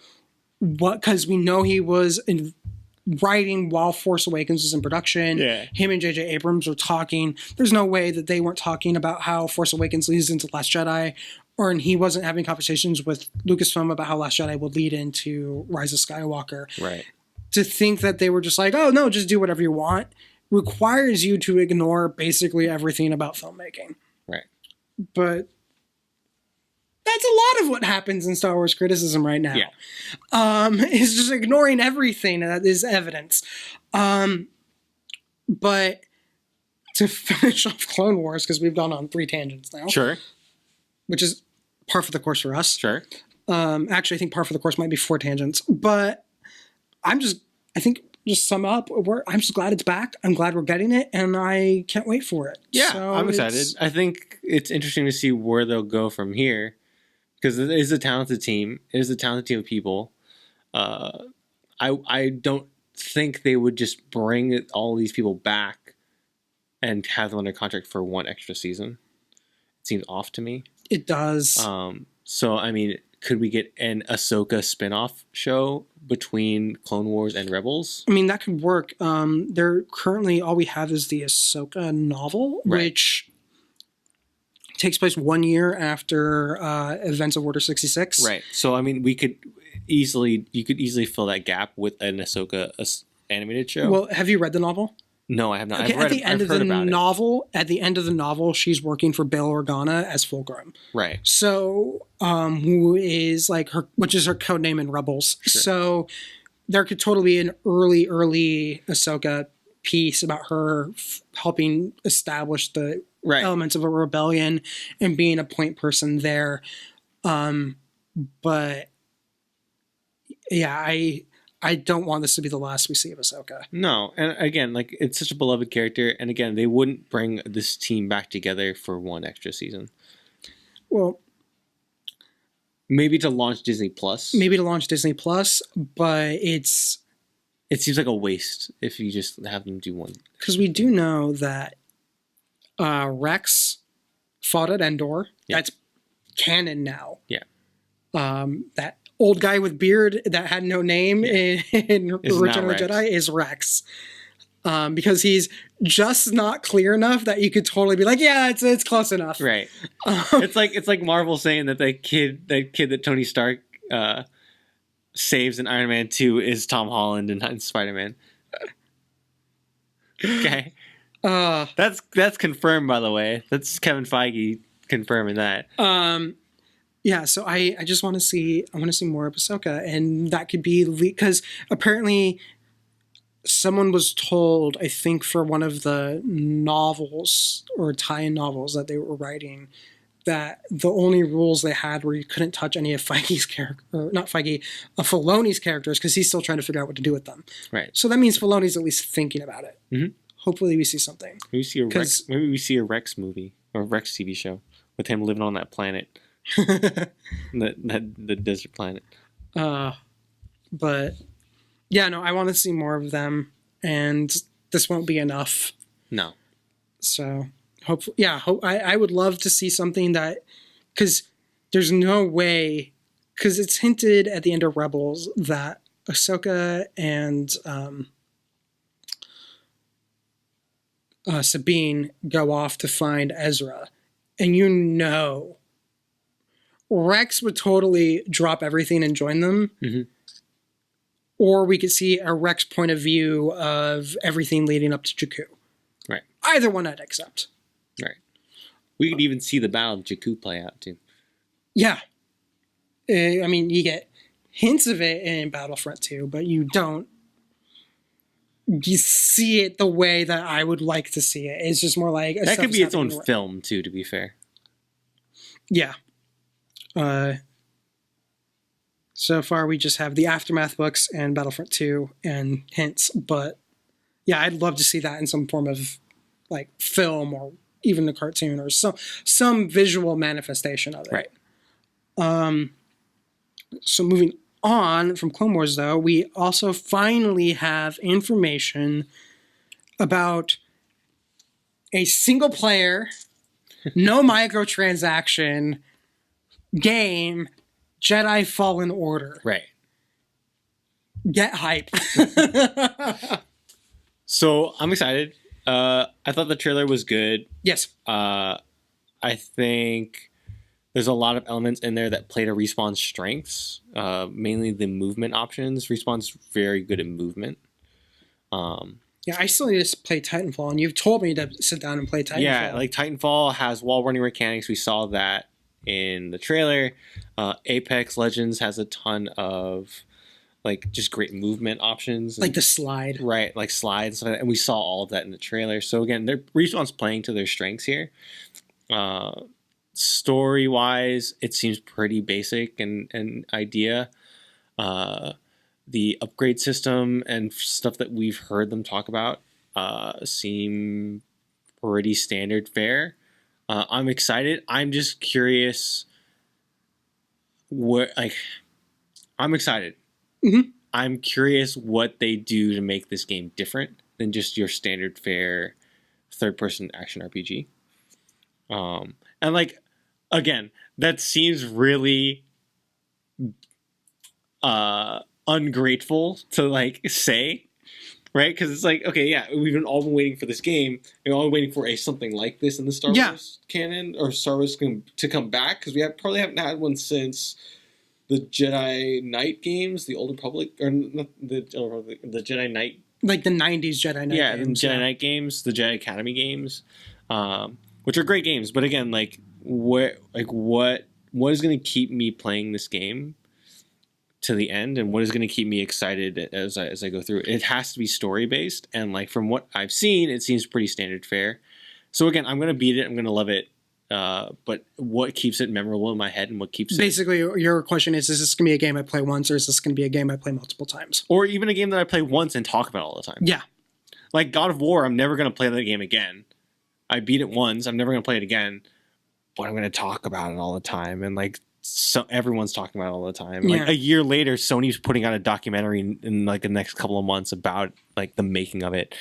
what, because we know he was writing while Force Awakens was in production. Yeah. Him and J.J. Abrams were talking. There's no way that they weren't talking about how Force Awakens leads into Last Jedi, and he wasn't having conversations with Lucasfilm about how Last Jedi would lead into Rise of Skywalker. Right. To think that they were just like, oh, no, just do whatever you want, requires you to ignore basically everything about filmmaking. Right. But that's a lot of what happens in Star Wars criticism right now. Yeah. Is just ignoring everything that is evidence. But to finish off Clone Wars, because we've gone on 3 tangents now. Sure. Which is par for the course for us. Sure. Actually, I think par for the course might be 4 tangents. But just sum up, I'm just glad it's back. I'm glad we're getting it, and I can't wait for it. Yeah, so I'm excited. I think it's interesting to see where they'll go from here. Because it is a talented team. It is a talented team of people. I don't think they would just bring all these people back and have them under contract for 1 extra season. It seems off to me. It does. So, I mean, could we get an Ahsoka spin-off show between Clone Wars and Rebels? I mean, that could work. They're currently, all we have is the Ahsoka novel, right, which takes place 1 year after events of Order 66. Right. So, I mean, you could easily fill that gap with an Ahsoka animated show. Well, have you read the novel? No, I have not. Okay, at the end of the novel, she's working for Bail Organa as Fulgrim. Right. So, who is like which is her codename in Rebels. Sure. So, there could totally be an early Ahsoka piece about her helping establish the elements of a rebellion and being a point person there. But yeah, I don't want this to be the last we see of Ahsoka. No, and again, like, it's such a beloved character, and again, they wouldn't bring this team back together for 1 extra season. Well, maybe to launch Disney Plus. But it seems like a waste if you just have them do 1. Because we do know that Rex fought at Endor. Yeah. That's canon now. Yeah. That old guy with beard that had no name in Return of the Jedi is Rex. Because he's just not clear enough that you could totally be like, yeah, it's close enough. Right. It's like Marvel saying that that kid that Tony Stark saves in Iron Man 2 is Tom Holland in Spider-Man. Okay. That's confirmed, by the way. That's Kevin Feige confirming that. Yeah, so I just want to see more of Ahsoka, and that could be because apparently someone was told, I think for one of the novels or tie-in novels that they were writing, that the only rules they had were you couldn't touch any of Feige's character, or not Feige, Filoni's characters, because he's still trying to figure out what to do with them. Right. So that means Filoni's at least thinking about it. Mm-hmm. Hopefully we see something. Maybe we see a Rex movie or a Rex TV show with him living on that planet. the desert planet. But yeah, no, I want to see more of them, and this won't be enough. No. So hopefully, yeah, I would love to see something that, because there's no way, because it's hinted at the end of Rebels that Ahsoka and Sabine go off to find Ezra, and you know, Rex would totally drop everything and join them. Mm-hmm. Or we could see a Rex point of view of everything leading up to Jakku. Right. Either one I'd accept. Right. We could even see the Battle of Jakku play out, too. Yeah. I mean, you get hints of it in Battlefront 2, but you don't. You see it the way that I would like to see it. It's just more like... That could be its own film, too, to be fair. Yeah. So far, we just have the Aftermath books and Battlefront 2 and hints. But yeah, I'd love to see that in some form of like film or even a cartoon or some visual manifestation of it. Right. So moving on from Clone Wars, though, we also finally have information about a single player, no microtransaction game, Jedi Fallen Order. Right. Get hype. So I'm excited. I thought the trailer was good. Yes. I think there's a lot of elements in there that play to Respawn's strengths, mainly the movement options. Respawn's very good at movement. Yeah, I still need to play Titanfall, and you've told me to sit down and play Titanfall. Yeah, like Titanfall has wall running mechanics. We saw that in the trailer. Apex Legends has a ton of like just great movement options, like the slide, right? Like slides, and we saw all of that in the trailer. So again, Respawn's playing to their strengths here. Story wise, it seems pretty basic and idea. The upgrade system and stuff that we've heard them talk about seem pretty standard fare. I'm excited. I'm just curious. I'm excited. Mm-hmm. I'm curious what they do to make this game different than just your standard fare third-person action RPG. And like, again, that seems really ungrateful to like say, right? Because it's like, okay, yeah, we've all been waiting for this game. We're all waiting for something like this in the Star Wars canon or Star Wars to come back, because we probably haven't had one since the Jedi Knight games, the Old Republic, or not the Jedi Knight, like the '90s Jedi Knight. Yeah, games, the Jedi Knight games, the Jedi Academy games, which are great games. But again, like what is going to keep me playing this game to the end, and what is going to keep me excited as I go through it? It has to be story based, and like from what I've seen, it seems pretty standard fare. So again, I'm going to beat it. I'm going to love it. But what keeps it memorable in my head, and what keeps basically your question is this going to be a game I play once, or is this going to be a game I play multiple times, or even a game that I play once and talk about all the time? Yeah, like God of War, I'm never going to play that game again. I beat it once. I'm never going to play it again, but I'm going to talk about it all the time, and like so everyone's talking about it all the time. Like a year later, Sony's putting out a documentary in like the next couple of months about like the making of it,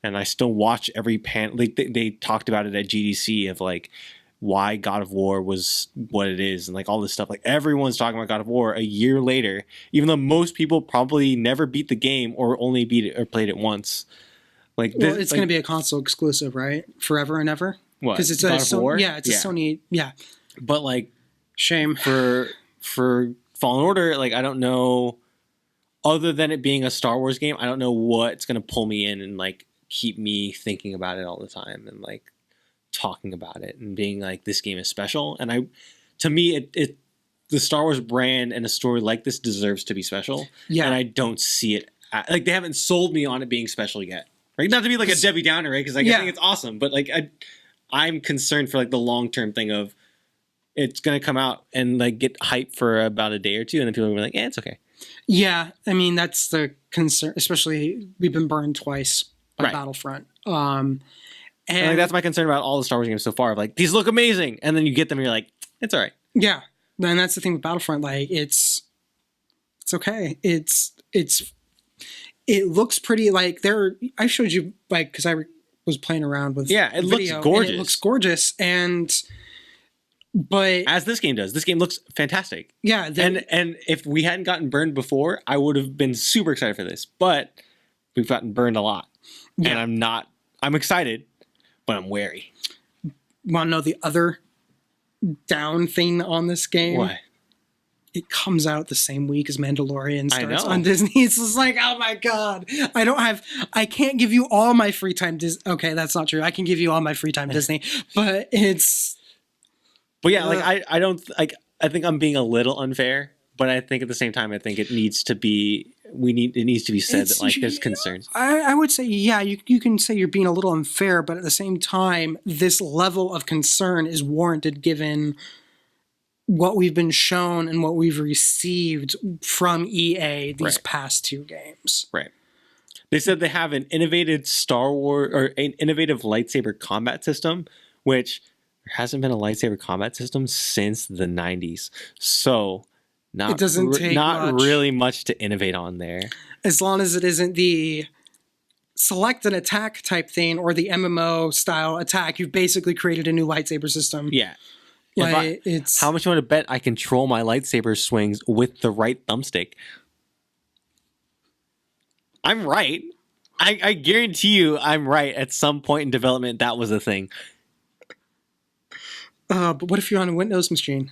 and I still watch every like they talked about it at GDC of like why God of War was what it is, and like all this stuff. Like everyone's talking about God of War a year later, even though most people probably never beat the game or only beat it or played it once. Like well, it's going to be a console exclusive, right? Forever and ever. What? Because it's God of War? Yeah, it's a Sony. Yeah, but like shame for Fallen Order. Like I don't know, other than it being a Star Wars game, I don't know what's going to pull me in and like keep me thinking about it all the time and like talking about it and being like, this game is special. And to me, the Star Wars brand and a story like this deserves to be special. Yeah. And I don't see it. Like they haven't sold me on it being special yet. Right? Not to be like a Debbie Downer, right? Because like, I think it's awesome, but like I'm concerned for like the long-term thing of it's going to come out and like get hyped for about a day or two. And then people will be like, it's okay. Yeah. I mean, that's the concern, especially we've been burned twice by Battlefront. And like, that's my concern about all the Star Wars games so far. Of like, these look amazing, and then you get them, and you're like, it's all right. Yeah, and that's the thing with Battlefront. Like, it's okay. It looks pretty. Like I showed you like because I was playing around with. Yeah, it looks gorgeous. It looks gorgeous, but as this game does, this game looks fantastic. Yeah, and if we hadn't gotten burned before, I would have been super excited for this. But we've gotten burned a lot, and I'm excited. but I'm wary. Want to know the other down thing on this game? What? It comes out the same week as Mandalorian starts on Disney. It's just like, oh my God. I can't give you all my free time Disney. Okay, that's not true. I can give you all my free time Disney, but it's... But yeah, like I don't... like I think I'm being a little unfair, but I think at the same time, I think it needs to be... it needs to be said that like there's concerns. I would say, yeah, you can say you're being a little unfair, but at the same time, this level of concern is warranted given what we've been shown and what we've received from EA these past 2 games. Right. They said they have an innovative Star Wars or an innovative lightsaber combat system, which there hasn't been a lightsaber combat system since the 90s. So it doesn't take much. Really much to innovate on there. As long as it isn't the select an attack type thing or the MMO style attack, you've basically created a new lightsaber system. Yeah. Like, how much you want to bet I control my lightsaber swings with the right thumbstick? I'm right. I guarantee you I'm right. At some point in development, that was a thing. But what if you're on a Windows machine?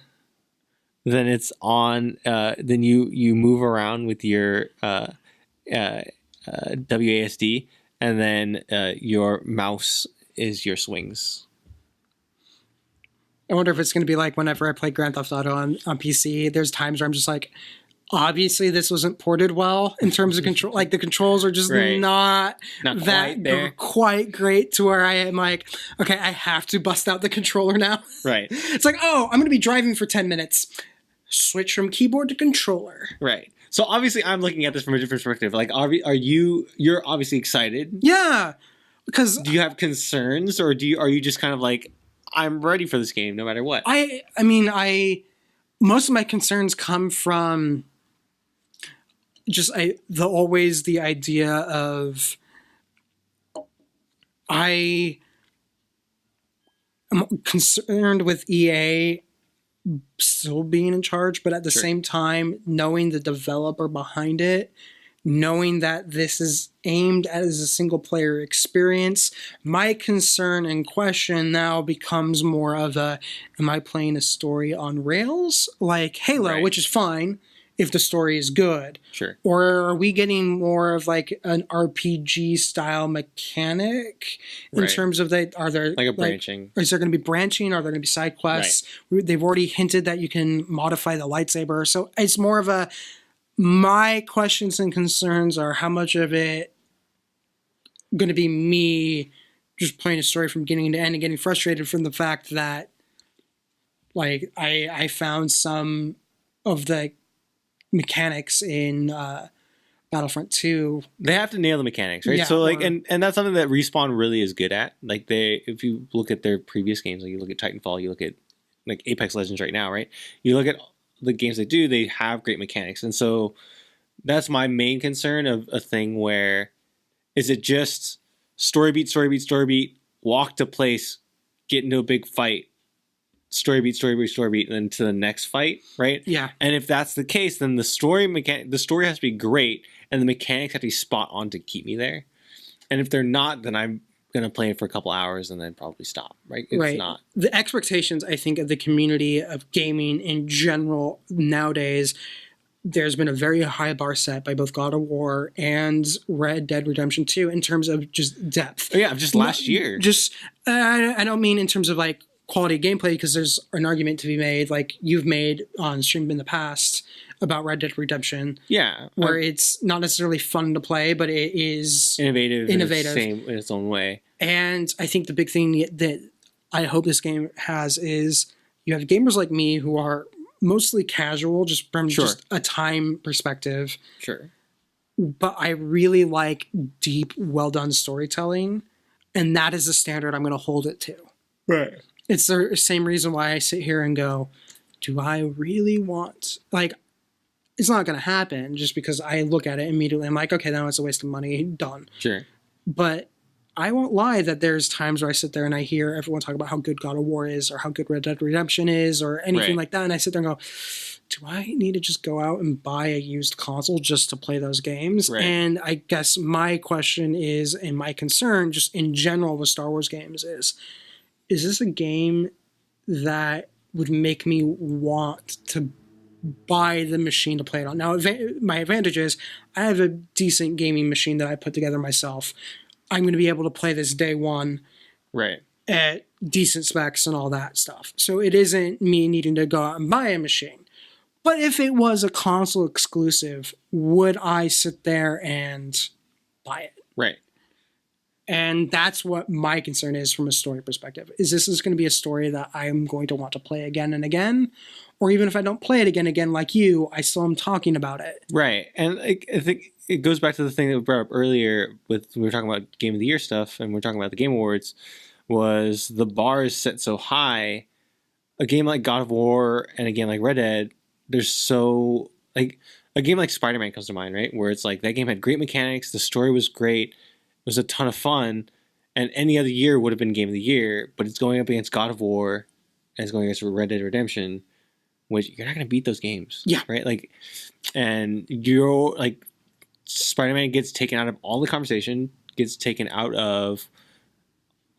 Then it's on. Then you move around with your WASD, and then your mouse is your swings. I wonder if it's going to be like whenever I play Grand Theft Auto on PC, there's times where I'm just like, obviously this wasn't ported well in terms of control. Like the controls are just not that quite great to where I am like, okay, I have to bust out the controller now. Right. It's like, oh, I'm going to be driving for 10 minutes. Switch from keyboard to controller. Right. So obviously I'm looking at this from a different perspective. Like, you're obviously excited. Yeah. Because do you have concerns or are you just kind of like, I'm ready for this game no matter what? I mean, most of my concerns come from just always the idea of I am concerned with EA still being in charge, but at the same time, knowing the developer behind it, knowing that this is aimed as a single player experience, my concern and question now becomes more of am I playing a story on rails? Like Halo, which is fine if the story is good. Sure. Or are we getting more of like an RPG style mechanic in terms of are there like a branching? Is there going to be branching? Are there going to be side quests? Right. They've already hinted that you can modify the lightsaber. So it's more of my questions and concerns are how much of it going to be me just playing a story from beginning to end and getting frustrated from the fact that like I found some of the mechanics in Battlefront 2. They have to nail the mechanics, right? Yeah, so like and that's something that Respawn really is good at. Like if you look at their previous games, like you look at Titanfall, you look at like Apex Legends right now, right? You look at the games they have great mechanics. And so that's my main concern of a thing where is it just story beat, walk to place, get into a big fight, story beat, and then to the next fight, right? Yeah. And if that's the case, then the story has to be great and the mechanics have to be spot on to keep me there. And if they're not, then I'm going to play it for a couple hours and then probably stop, right? It's not. The expectations, I think, of the community of gaming in general nowadays, there's been a very high bar set by both God of War and Red Dead Redemption 2 in terms of just depth. Oh, yeah, just last year. Just, I don't mean in terms of like quality gameplay, because there's an argument to be made, like you've made on stream in the past, about Red Dead Redemption. Yeah. Where it's not necessarily fun to play, but it is innovative in its own way. And I think the big thing that I hope this game has is you have gamers like me who are mostly casual, just from just a time perspective. Sure. But I really like deep, well-done storytelling, and that is the standard I'm going to hold it to. Right. It's the same reason why I sit here and go, do I really want... Like, it's not going to happen just because I look at it immediately. I'm like, okay, now it's a waste of money. Done. Sure. But I won't lie that there's times where I sit there and I hear everyone talk about how good God of War is or how good Red Dead Redemption is or anything like that. And I sit there and go, do I need to just go out and buy a used console just to play those games? Right. And I guess my question is, and my concern just in general with Star Wars games is this a game that would make me want to buy the machine to play it on? Now, my advantage is I have a decent gaming machine that I put together myself. I'm going to be able to play this day one at decent specs and all that stuff. So it isn't me needing to go out and buy a machine. But if it was a console exclusive, would I sit there and buy it? Right. And that's what my concern is from a story perspective. Is this going to be a story that I'm going to want to play again and again? Or even if I don't play it again like you, I still am talking about it. Right. And I think it goes back to the thing that we brought up earlier with we were talking about Game of the Year stuff and we were talking about the Game Awards, was the bar is set so high. A game like God of War and a game like Red Dead, there's so... like a game like Spider-Man comes to mind, right? Where it's like that game had great mechanics, the story was great, it was a ton of fun, and any other year would have been Game of the Year, but it's going up against God of War and it's going against Red Dead Redemption, which you're not going to beat those games. Yeah. Right? Like, and you're like, Spider-Man gets taken out of all the conversation, gets taken out of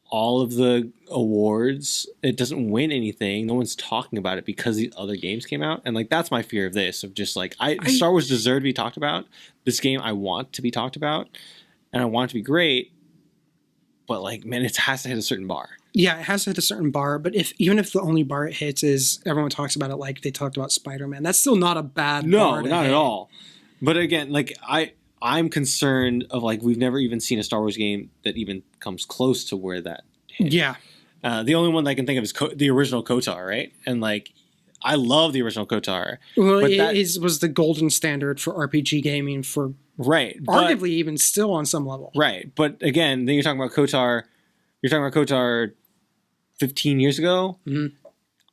all of the awards. It doesn't win anything. No one's talking about it because these other games came out. And like, that's my fear of this, of just like, Star Wars deserved to be talked about. This game I want to be talked about and I want it to be great, but like, man, it has to hit a certain bar. Yeah, it has to hit a certain bar, but even if the only bar it hits is everyone talks about it like they talked about Spider-Man, that's still not a bad bar to hit. No, not at all. But again, like I'm concerned of like we've never even seen a Star Wars game that even comes close to where that hit. Yeah. The only one that I can think of is the original KOTOR, right? And like I love the original KOTOR. Well, it was the golden standard for RPG gaming for arguably even still on some level. Right. But again, then you're talking about KOTOR. You're talking about KOTOR 15 years ago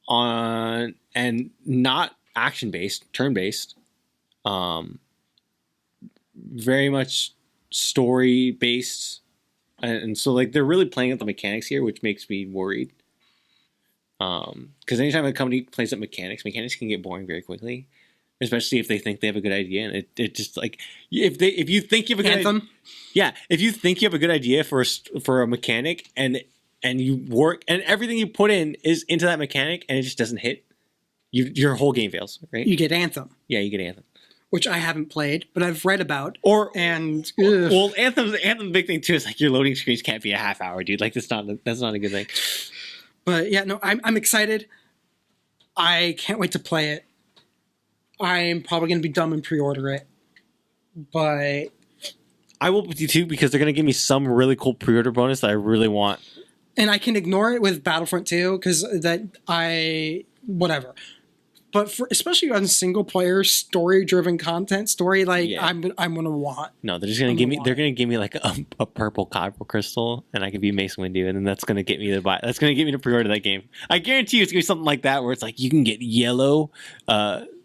on and not action based, turn based. Very much story based, and so like they're really playing at the mechanics here, which makes me worried. Because anytime a company plays up mechanics can get boring very quickly, especially if they think they have a good idea, and it just like if you think you have a good idea, if you think you have a good idea for a mechanic and you work and everything you put in is into that mechanic and it just doesn't hit, your whole game fails, right? You get Anthem. Yeah, you get Anthem. Which I haven't played, but I've read about. Well, Anthem's big thing too is like your loading screens can't be a half hour, dude. Like that's not a good thing. But yeah, no, I'm excited. I can't wait to play it. I'm probably going to be dumb and pre-order it, but I will with you too because they're going to give me some really cool pre-order bonus that I really want. And I can ignore it with Battlefront 2 because whatever. But especially on single player story driven content, I'm gonna want. No, they're just gonna give me. They're gonna give me like a purple kyber crystal, and I can be Mace Windu, and then that's gonna get me to buy. That's gonna get me to pre-order that game. I guarantee you, it's gonna be something like that, where it's like you can get yellow,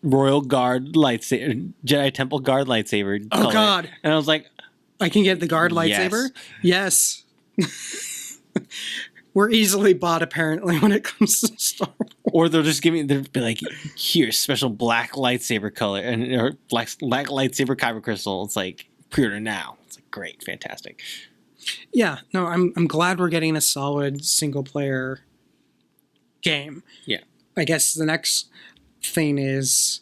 Royal Guard lightsaber, Jedi Temple Guard lightsaber. Oh color. God! And I was like, I can get the Guard lightsaber. Yes. We're easily bought apparently when it comes to Star Wars. Or they'll just they'll be like, here's special black lightsaber color or black lightsaber kyber crystal. It's like pre-order now. It's like great, fantastic. Yeah, no, I'm glad we're getting a solid single player game. Yeah. I guess the next thing is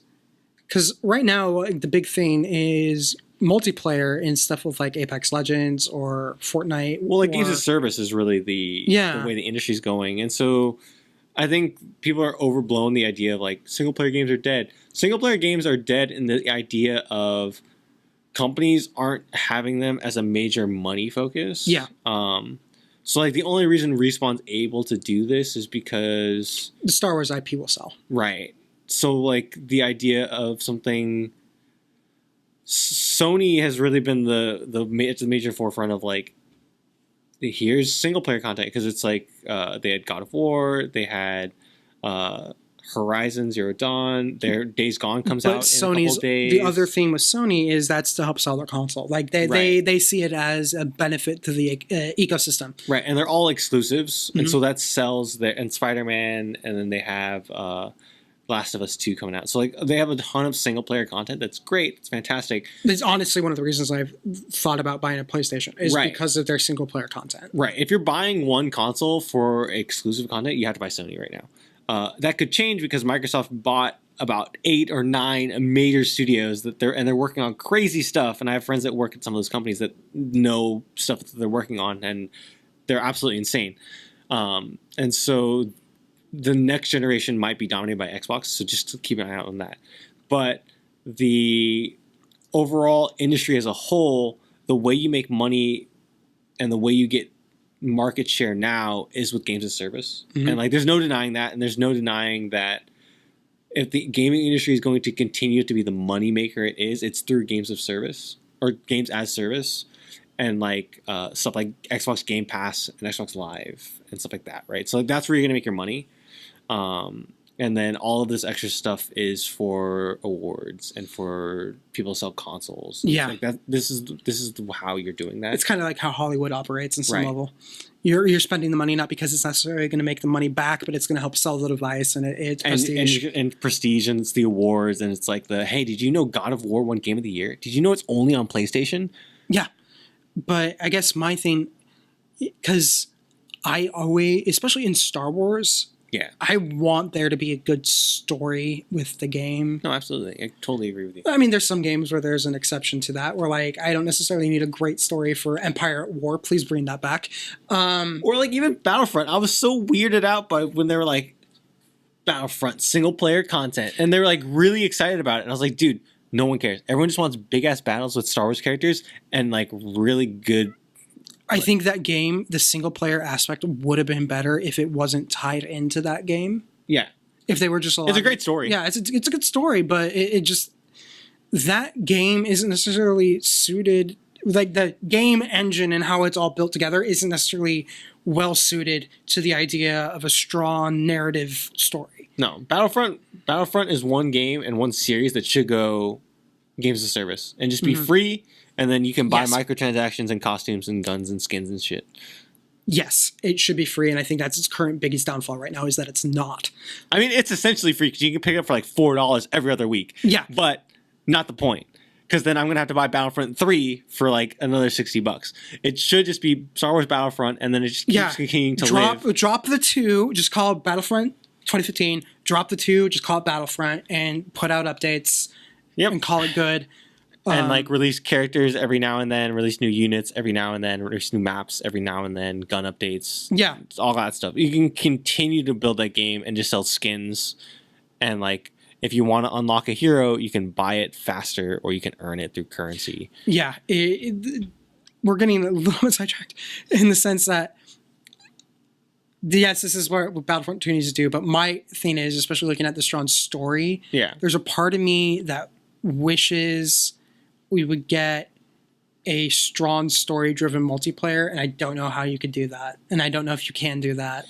because right now the big thing is multiplayer and stuff with like Apex Legends or Fortnite. Well, like games of service is really the way the industry's going. And so I think people are overblown the idea of like single player games are dead. Single player games are dead in the idea of companies aren't having them as a major money focus. Yeah. So like the only reason Respawn's able to do this is because the Star Wars IP will sell. Right. So like the idea of something Sony has really been the major forefront of like here's single player content because it's like they had God of War, they had Horizon Zero Dawn. Their Days Gone comes out in Sony's, a couple days. The other thing with Sony is that's to help sell their console. Like they see it as a benefit to the ecosystem. Right, and they're all exclusives, and so that sells their and Spider-Man, and then they have Last of Us 2 coming out. So like they have a ton of single player content that's great. It's fantastic. It's honestly one of the reasons I've thought about buying a PlayStation is because of their single player content. Right. If you're buying one console for exclusive content, you have to buy Sony right now. That could change because Microsoft bought about 8 or 9 major studios they're working on crazy stuff. And I have friends that work at some of those companies that know stuff that they're working on, and they're absolutely insane. And so the next generation might be dominated by Xbox. So just keep an eye out on that. But the overall industry as a whole, the way you make money and the way you get market share now is with games as service. And like there's no denying that, and there's no denying that if the gaming industry is going to continue to be the money maker it's through games of service or games as service, and like stuff like Xbox Game Pass and Xbox Live and stuff like that, right? So like that's where you're gonna make your money, and then all of this extra stuff is for awards and for people to sell consoles. Yeah, like that. This is how you're doing that. It's kind of like how Hollywood operates in some level. You're spending the money not because it's necessarily going to make the money back, but it's going to help sell the device, and it's prestige. And prestige, and it's the awards, and it's like hey, did you know God of War won Game of the Year? Did you know it's only on PlayStation? Yeah, but I guess my thing, because I always, especially in Star Wars, I want there to be a good story with the game. No, absolutely. I totally agree with you. I mean, there's some games where there's an exception to that, where like I don't necessarily need a great story for Empire at War. Please bring that back. Or like even Battlefront. I was so weirded out by when they were like Battlefront single player content, and they were like really excited about it. And I was like, dude, no one cares. Everyone just wants big ass battles with Star Wars characters and like really good. I think that game, the single player aspect, would have been better if it wasn't tied into that game. Yeah. If they were just it's a great story. Yeah, it's a good story, but it just, that game isn't necessarily suited, like the game engine and how it's all built together isn't necessarily well suited to the idea of a strong narrative story. No, Battlefront is one game and one series that should go games of service and just be free. And then you can buy microtransactions and costumes and guns and skins and shit. Yes, it should be free, and I think that's its current biggest downfall right now is that it's not. I mean, it's essentially free because you can pick it up for like $4 every other week. Yeah. But not the point. Because then I'm going to have to buy Battlefront 3 for like another $60. It should just be Star Wars Battlefront, and then it just keeps continuing to live. Drop the 2, just call it Battlefront 2015. Drop the 2, just call it Battlefront, and put out updates and call it good. And like release characters every now and then, release new units every now and then, release new maps every now and then, gun updates. Yeah. All that stuff. You can continue to build that game and just sell skins. And like, if you want to unlock a hero, you can buy it faster or you can earn it through currency. Yeah. We're getting a little bit sidetracked in the sense that, yes, this is what Battlefront 2 needs to do. But my thing is, especially looking at the strong story, there's a part of me that wishes we would get a strong story-driven multiplayer, and I don't know how you could do that, and I don't know if you can do that.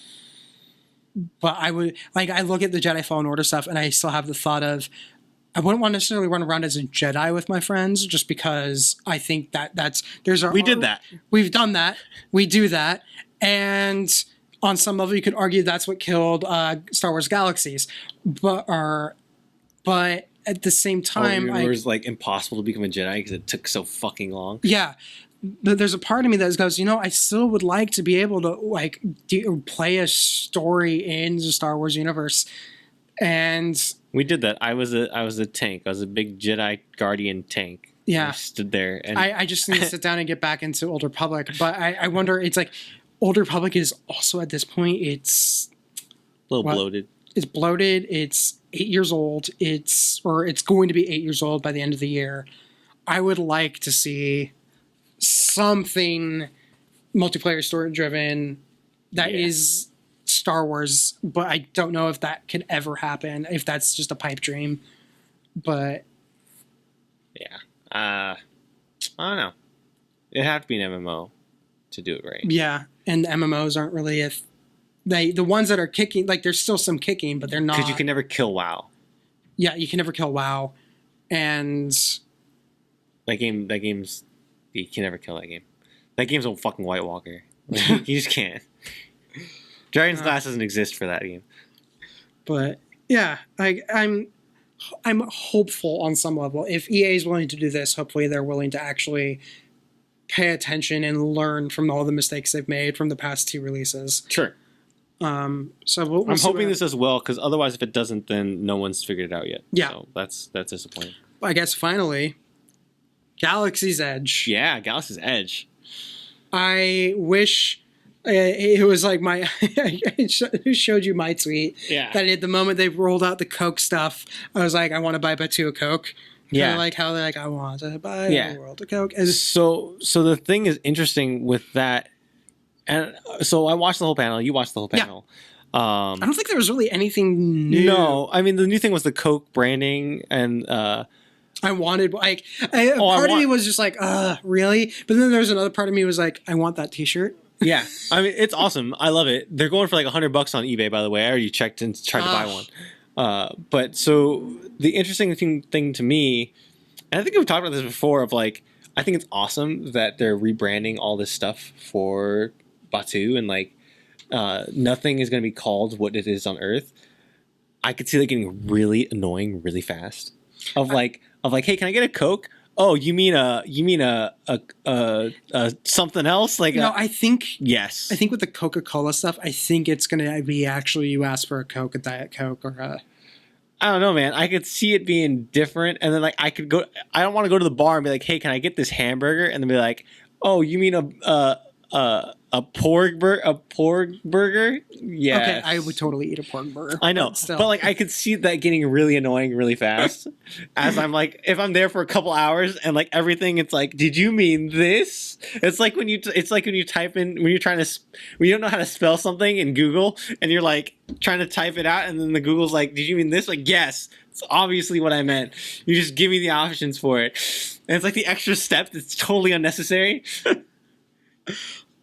But I would, like, I look at the Jedi Fallen Order stuff, and I still have the thought of, I wouldn't want to necessarily run around as a Jedi with my friends, just because I think we did that. We've done that. We do that, and on some level, you could argue that's what killed Star Wars Galaxies, but at the same time, it was like impossible to become a Jedi because it took so fucking long. Yeah, but there's a part of me that goes, I still would like to be able to like play a story in the Star Wars universe, and we did that. I was a tank. I was a big Jedi Guardian tank. Yeah, I stood there, and I just need to sit down and get back into Old Republic. But I wonder, it's like Old Republic is also at this point, it's a little bloated. It's bloated. It's 8 years old. It's going to be 8 years old by the end of the year. I would like to see something multiplayer story driven that is Star Wars, but I don't know if that could ever happen, if that's just a pipe dream. But I don't know. It'd have to be an MMO to do it right. Yeah, and MMOs aren't really the ones that are kicking, like there's still some kicking, but they're not. Because you can never kill WoW. Yeah, you can never kill WoW, and that game's you can never kill that game. That game's a fucking White Walker. Like, you just can't. Dragon's Glass doesn't exist for that game. But yeah, I'm hopeful on some level. If EA is willing to do this, hopefully they're willing to actually pay attention and learn from all the mistakes they've made from the past 2 releases. Sure. I'm hoping this does well, because otherwise, if it doesn't, then no one's figured it out yet. Yeah. So that's disappointing. I guess finally, Galaxy's Edge. Yeah, Galaxy's Edge. I wish it was like who showed you my tweet? Yeah. That at the moment they rolled out the Coke stuff, I was like, I want to buy Batuu a Coke. Yeah. Like how they're like, I want to buy the world a Coke. And so the thing is interesting with that, and so I watched the whole panel. You watched the whole panel. Yeah. I don't think there was really anything new. No, I mean the new thing was the Coke branding, and I wanted part of me was just like, really? But then there's another part of me was like, I want that T-shirt. Yeah, I mean it's awesome. I love it. They're going for like $100 on eBay, by the way. I already checked and tried to buy one. But so the interesting thing to me, and I think we've talked about this before, of like I think it's awesome that they're rebranding all this stuff for Batuu, and like nothing is going to be called what it is on Earth. I could see that getting really annoying really fast. Of like, hey, can I get a Coke? Oh, you mean a something else? Like no, I think yes. I think with the Coca-Cola stuff, I think it's gonna be actually you ask for a Coke, a Diet Coke, or a. I don't know, man. I could see it being different, and then like I could go. I don't want to go to the bar and be like, hey, can I get this hamburger? And then be like, oh, you mean a pork burger? Yeah. Okay, I would totally eat a pork burger. I know, but like I could see that getting really annoying really fast. As I'm like, if I'm there for a couple hours and like everything, it's like, did you mean this? It's like when you type in when you don't know how to spell something in Google and you're like trying to type it out, and then the Google's like, did you mean this? Like, yes, it's obviously what I meant. You just give me the options for it, and it's like the extra step that's totally unnecessary.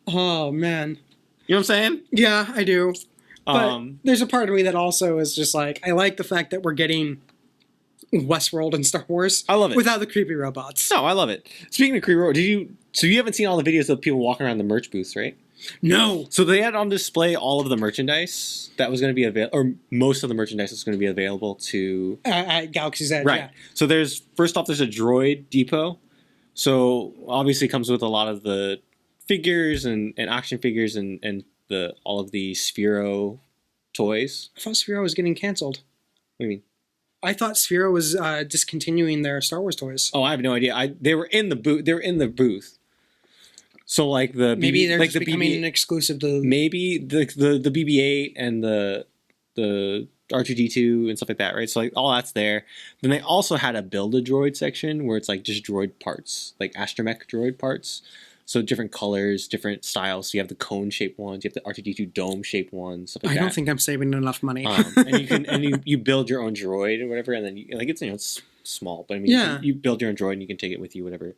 Oh man, you know what I'm saying? Yeah, I do. But there's a part of me that also is just like, I like the fact that we're getting Westworld and Star Wars. I love it without the creepy robots. No, I love it. Speaking of creepy robots, you haven't seen all the videos of people walking around the merch booths, right? No. So they had on display all of the merchandise that was going to be available, or most of the merchandise was going to be available to at Galaxy's Edge. Right. Yeah. So there's a droid depot. So obviously it comes with a lot of the figures and action figures and all of the Sphero toys. I thought Sphero was getting canceled. What do you mean? I thought Sphero was discontinuing their Star Wars toys. Oh, I have no idea. They were in the booth. They were in the booth. So like maybe they're just becoming an exclusive to maybe the BB-8 and the R2D2 and stuff like that, right? So like all that's there. Then they also had a Build-A-Droid section where it's like just droid parts, like astromech droid parts. So different colors, different styles. So you have the cone-shaped ones, you have the R2D2 dome-shaped ones, stuff like that. I don't think I'm saving enough money. And you build your own droid or whatever, and then it's small, but I mean you build your own droid and you can take it with you, whatever.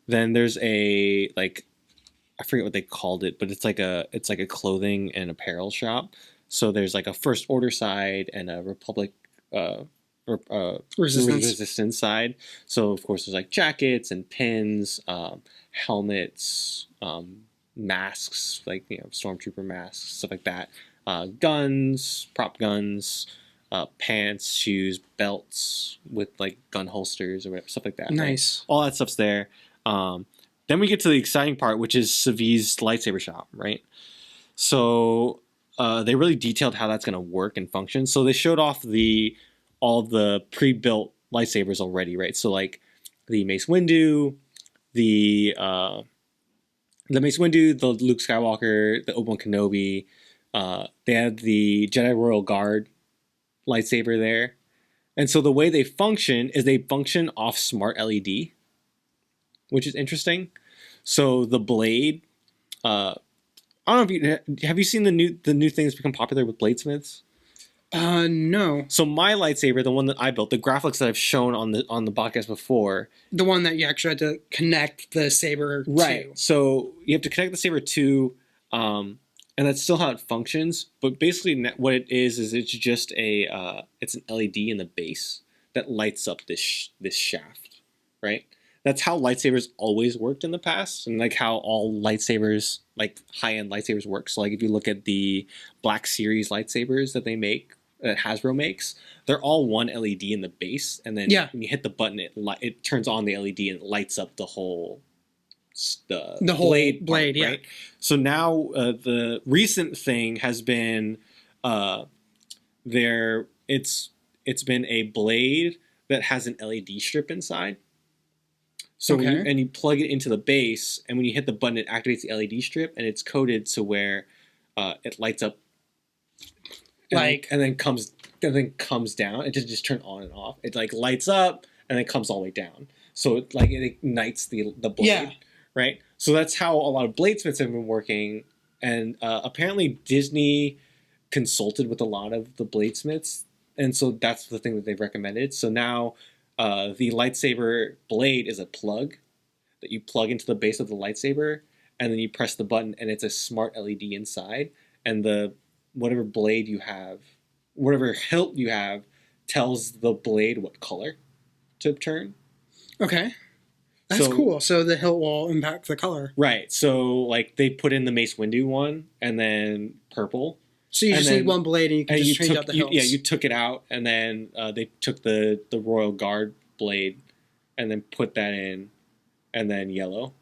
Then there's a I forget what they called it, but it's like a clothing and apparel shop. So there's like a First Order side and a Republic resistance side. So of course there's like jackets and pins, helmets, masks, like stormtrooper masks, stuff like that. Guns, prop guns, pants, shoes, belts with like gun holsters or whatever, stuff like that. Nice. Right? All that stuff's there. Then we get to the exciting part, which is Savi's lightsaber shop, right? So they really detailed how that's going to work and function. So they showed off all the pre-built lightsabers already, right? So like the Mace Windu, the Luke Skywalker, the Obi-Wan Kenobi. They had the Jedi Royal Guard lightsaber there. And so the way they function is they function off smart LED, which is interesting. So the blade, I don't know if have you seen the new thing that's become popular with bladesmiths? No. So my lightsaber, the one that I built, the graphics that I've shown on the podcast before, the one that you actually had to connect the saber right. to. So you have to connect the saber to And that's still how it functions. But basically, what it is it's just it's an LED in the base that lights up this shaft, right? That's how lightsabers always worked in the past, and like how all lightsabers, like high-end lightsabers, work. So like if you look at the Black Series lightsabers that they make, that Hasbro makes, they're all one LED in the base, and then when you hit the button, it turns on the LED and it lights up the whole whole blade, part, right? So now the recent thing has been it's been a blade that has an LED strip inside. So you plug it into the base, and when you hit the button, it activates the LED strip, and it's coded to where it lights up, and then comes down. It doesn't just turn on and off. It like lights up and then comes all the way down. So it ignites the blade, right? So that's how a lot of bladesmiths have been working, and apparently Disney consulted with a lot of the bladesmiths, and so that's the thing that they've recommended. So now. The lightsaber blade is a plug that you plug into the base of the lightsaber, and then you press the button, and it's a smart LED inside. And whatever blade you have, whatever hilt you have, tells the blade what color to turn. Okay, that's cool. So the hilt will impact the color, right? So like they put in the Mace Windu one, and then purple. So you just need one blade, and you can just change out the hilts. You took it out, and then they took the Royal Guard blade, and then put that in, and then yellow,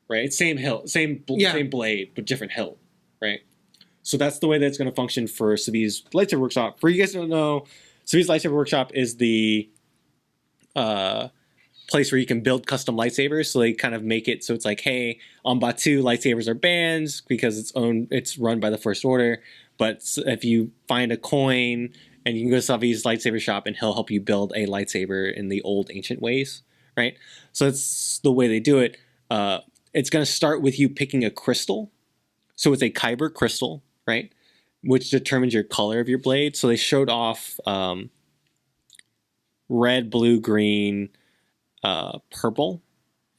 right? Same hilt, same blade, but different hilt, right? So that's the way that's going to function for Sabi's Lightsaber Workshop. For you guys who don't know, Sabi's Lightsaber Workshop is the place where you can build custom lightsabers. So they kind of make it so it's like, hey, on Batuu, lightsabers are bans because it's run by the First Order. But if you find a coin, and you can go to Sabi's lightsaber shop, and he'll help you build a lightsaber in the old ancient ways, right? So that's the way they do it. It's going to start with you picking a crystal. So it's a Kyber crystal, right? Which determines your color of your blade. So they showed off red, blue, green, purple,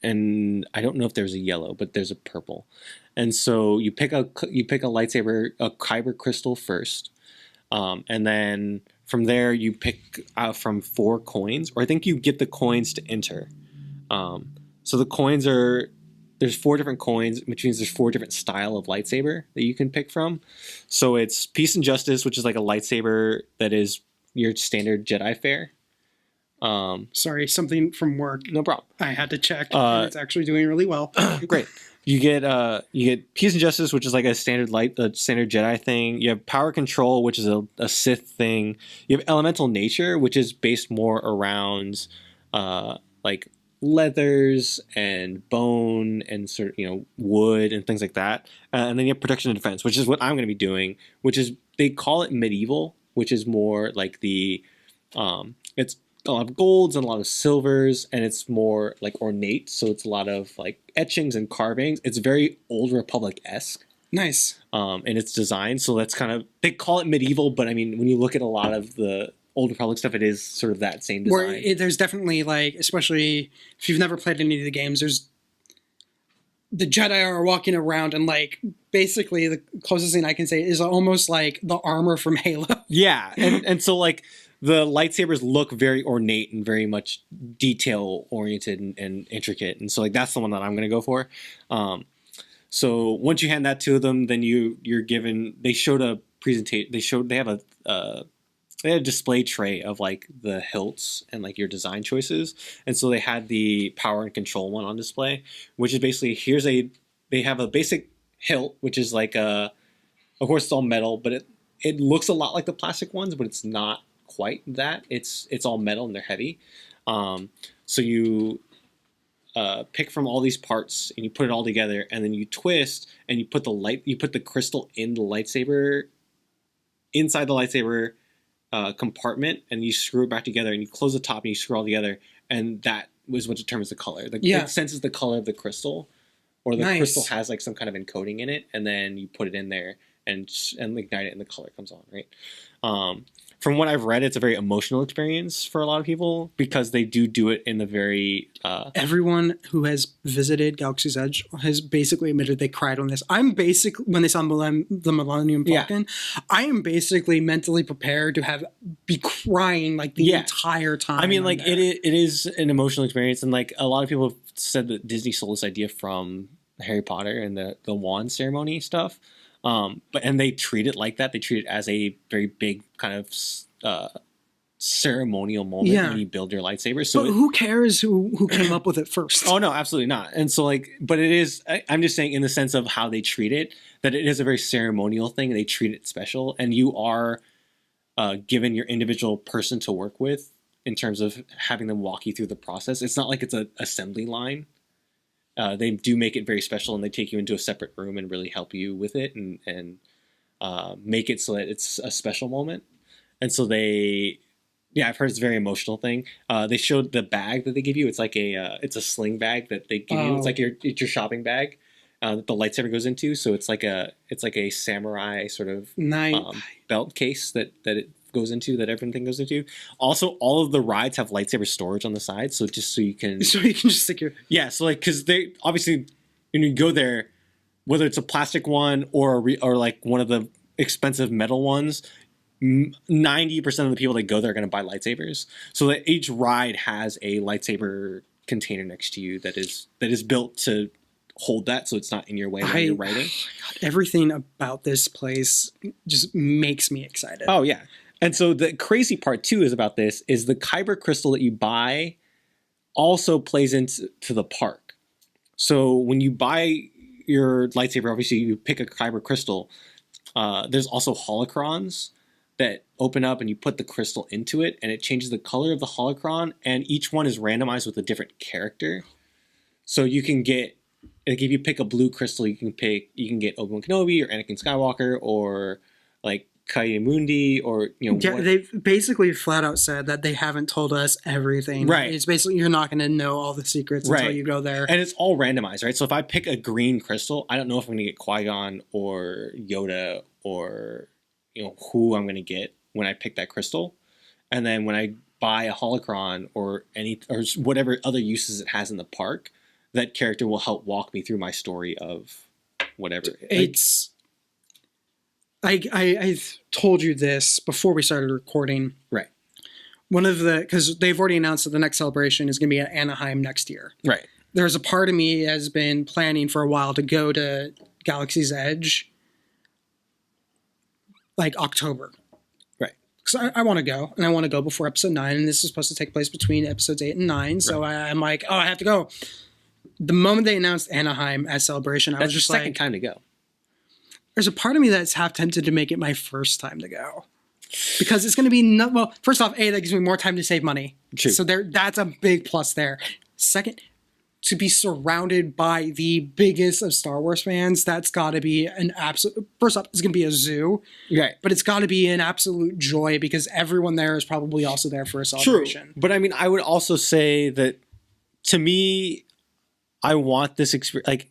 and I don't know if there's a yellow, but there's a purple. And so you pick a lightsaber, a Kyber crystal first, and then from there you pick out from 4 coins, or I think you get the coins to enter. So the coins there's 4 different coins, which means there's 4 different style of lightsaber that you can pick from. So it's Peace and Justice, which is like a lightsaber that is your standard Jedi fare. Sorry, something from work. No problem. I had to check. And it's actually doing really well. Great. You get Peace and Justice, which is like a standard Jedi thing. You have Power Control, which is a Sith thing. You have Elemental Nature, which is based more around like leathers and bone and sort of wood and things like that. And then you have Protection and Defense, which is what I'm going to be doing. Which is they call it medieval, which is more like it's a lot of golds and a lot of silvers, and it's more like ornate, so it's a lot of like etchings and carvings. It's very Old Republic-esque. Nice. In its design, so that's kind of, they call it medieval, but I mean, when you look at a lot of the Old Republic stuff, it is sort of that same design. There's definitely, like, especially if you've never played any of the games, there's the Jedi are walking around, and like basically the closest thing I can say is almost like the armor from Halo. Yeah, and so like the lightsabers look very ornate and very much detail oriented and intricate, and so like that's the one that I'm gonna go for. So once you hand that to them, then you're given. They showed a presentation. They have a display tray of like the hilts and like your design choices, and so they had the power and control one on display, which is basically they have a basic hilt, which is like of course it's all metal, but it looks a lot like the plastic ones, but it's not quite that. It's all metal and they're heavy. So you pick from all these parts and you put it all together, and then you twist and you put the crystal in the lightsaber, inside the lightsaber compartment, and you screw it back together, and you close the top and you screw it all together, and that was what determines the color. It senses the color of the crystal, or the crystal has like some kind of encoding in it, and then you put it in there, and ignite it, and the color comes on, right? From what I've read, it's a very emotional experience for a lot of people because they do it in the very... Everyone who has visited Galaxy's Edge has basically admitted they cried on this. I'm basically, when they saw the Millennium Falcon, I am basically mentally prepared to be crying like the entire time. I mean, like it is an emotional experience, and like a lot of people have said that Disney stole this idea from Harry Potter and the wand ceremony stuff. And they treat it like that. They treat it as a very big kind of ceremonial moment when you build your lightsaber. So but who cares who came up with it first? Oh no, absolutely not. And so like, but it is. I'm just saying in the sense of how they treat it, that it is a very ceremonial thing. They treat it special, and you are given your individual person to work with in terms of having them walk you through the process. It's not like it's an assembly line. They do make it very special, and they take you into a separate room and really help you with it and make it so that it's a special moment. And so I've heard it's a very emotional thing. They showed the bag that they give you. It's like it's a sling bag that they give you. It's like your shopping bag that the lightsaber goes into. So it's like a samurai sort of belt case that it goes into, that everything goes into. Also, all of the rides have lightsaber storage on the side, so just so you can just stick your so like, because they obviously when you go there, whether it's a plastic one or like one of the expensive metal ones, 90% of the people that go there are going to buy lightsabers. So that each ride has a lightsaber container next to you that is built to hold that, so it's not in your way when you're riding. God, everything about this place just makes me excited. Oh yeah. And so the crazy part too is about this is the kyber crystal that you buy also plays into the park. So when you buy your lightsaber, obviously you pick a kyber crystal. There's also holocrons that open up and you put the crystal into it, and it changes the color of the holocron, and each one is randomized with a different character. So you can get, like, if you pick a blue crystal, you can get Obi-Wan Kenobi or Anakin Skywalker or like Ki-Adi-Mundi or they've basically flat out said that they haven't told us everything. Right. It's basically you're not going to know all the secrets until you go there. And it's all randomized, right? So if I pick a green crystal, I don't know if I'm going to get Qui-Gon or Yoda or who I'm going to get when I pick that crystal. And then when I buy a holocron or whatever other uses it has in the park, that character will help walk me through my story of whatever. It's I told you this before we started recording. Right. Because they've already announced that the next celebration is going to be at Anaheim next year. Right. There's a part of me has been planning for a while to go to Galaxy's Edge, like October. Right. Because I want to go, and I want to go before episode 9, and this is supposed to take place between episodes 8 and 9. So I'm like, I have to go. The moment they announced Anaheim as celebration, I was just like, second time to go. There's a part of me that's half tempted to make it my first time to go. Because it's going to be, first off, that gives me more time to save money. True. So that's a big plus there. Second, to be surrounded by the biggest of Star Wars fans, that's got to be an absolute, first off, it's going to be a zoo. Right. But it's got to be an absolute joy because everyone there is probably also there for a celebration. True. But I mean, I would also say that to me, I want this experience, like,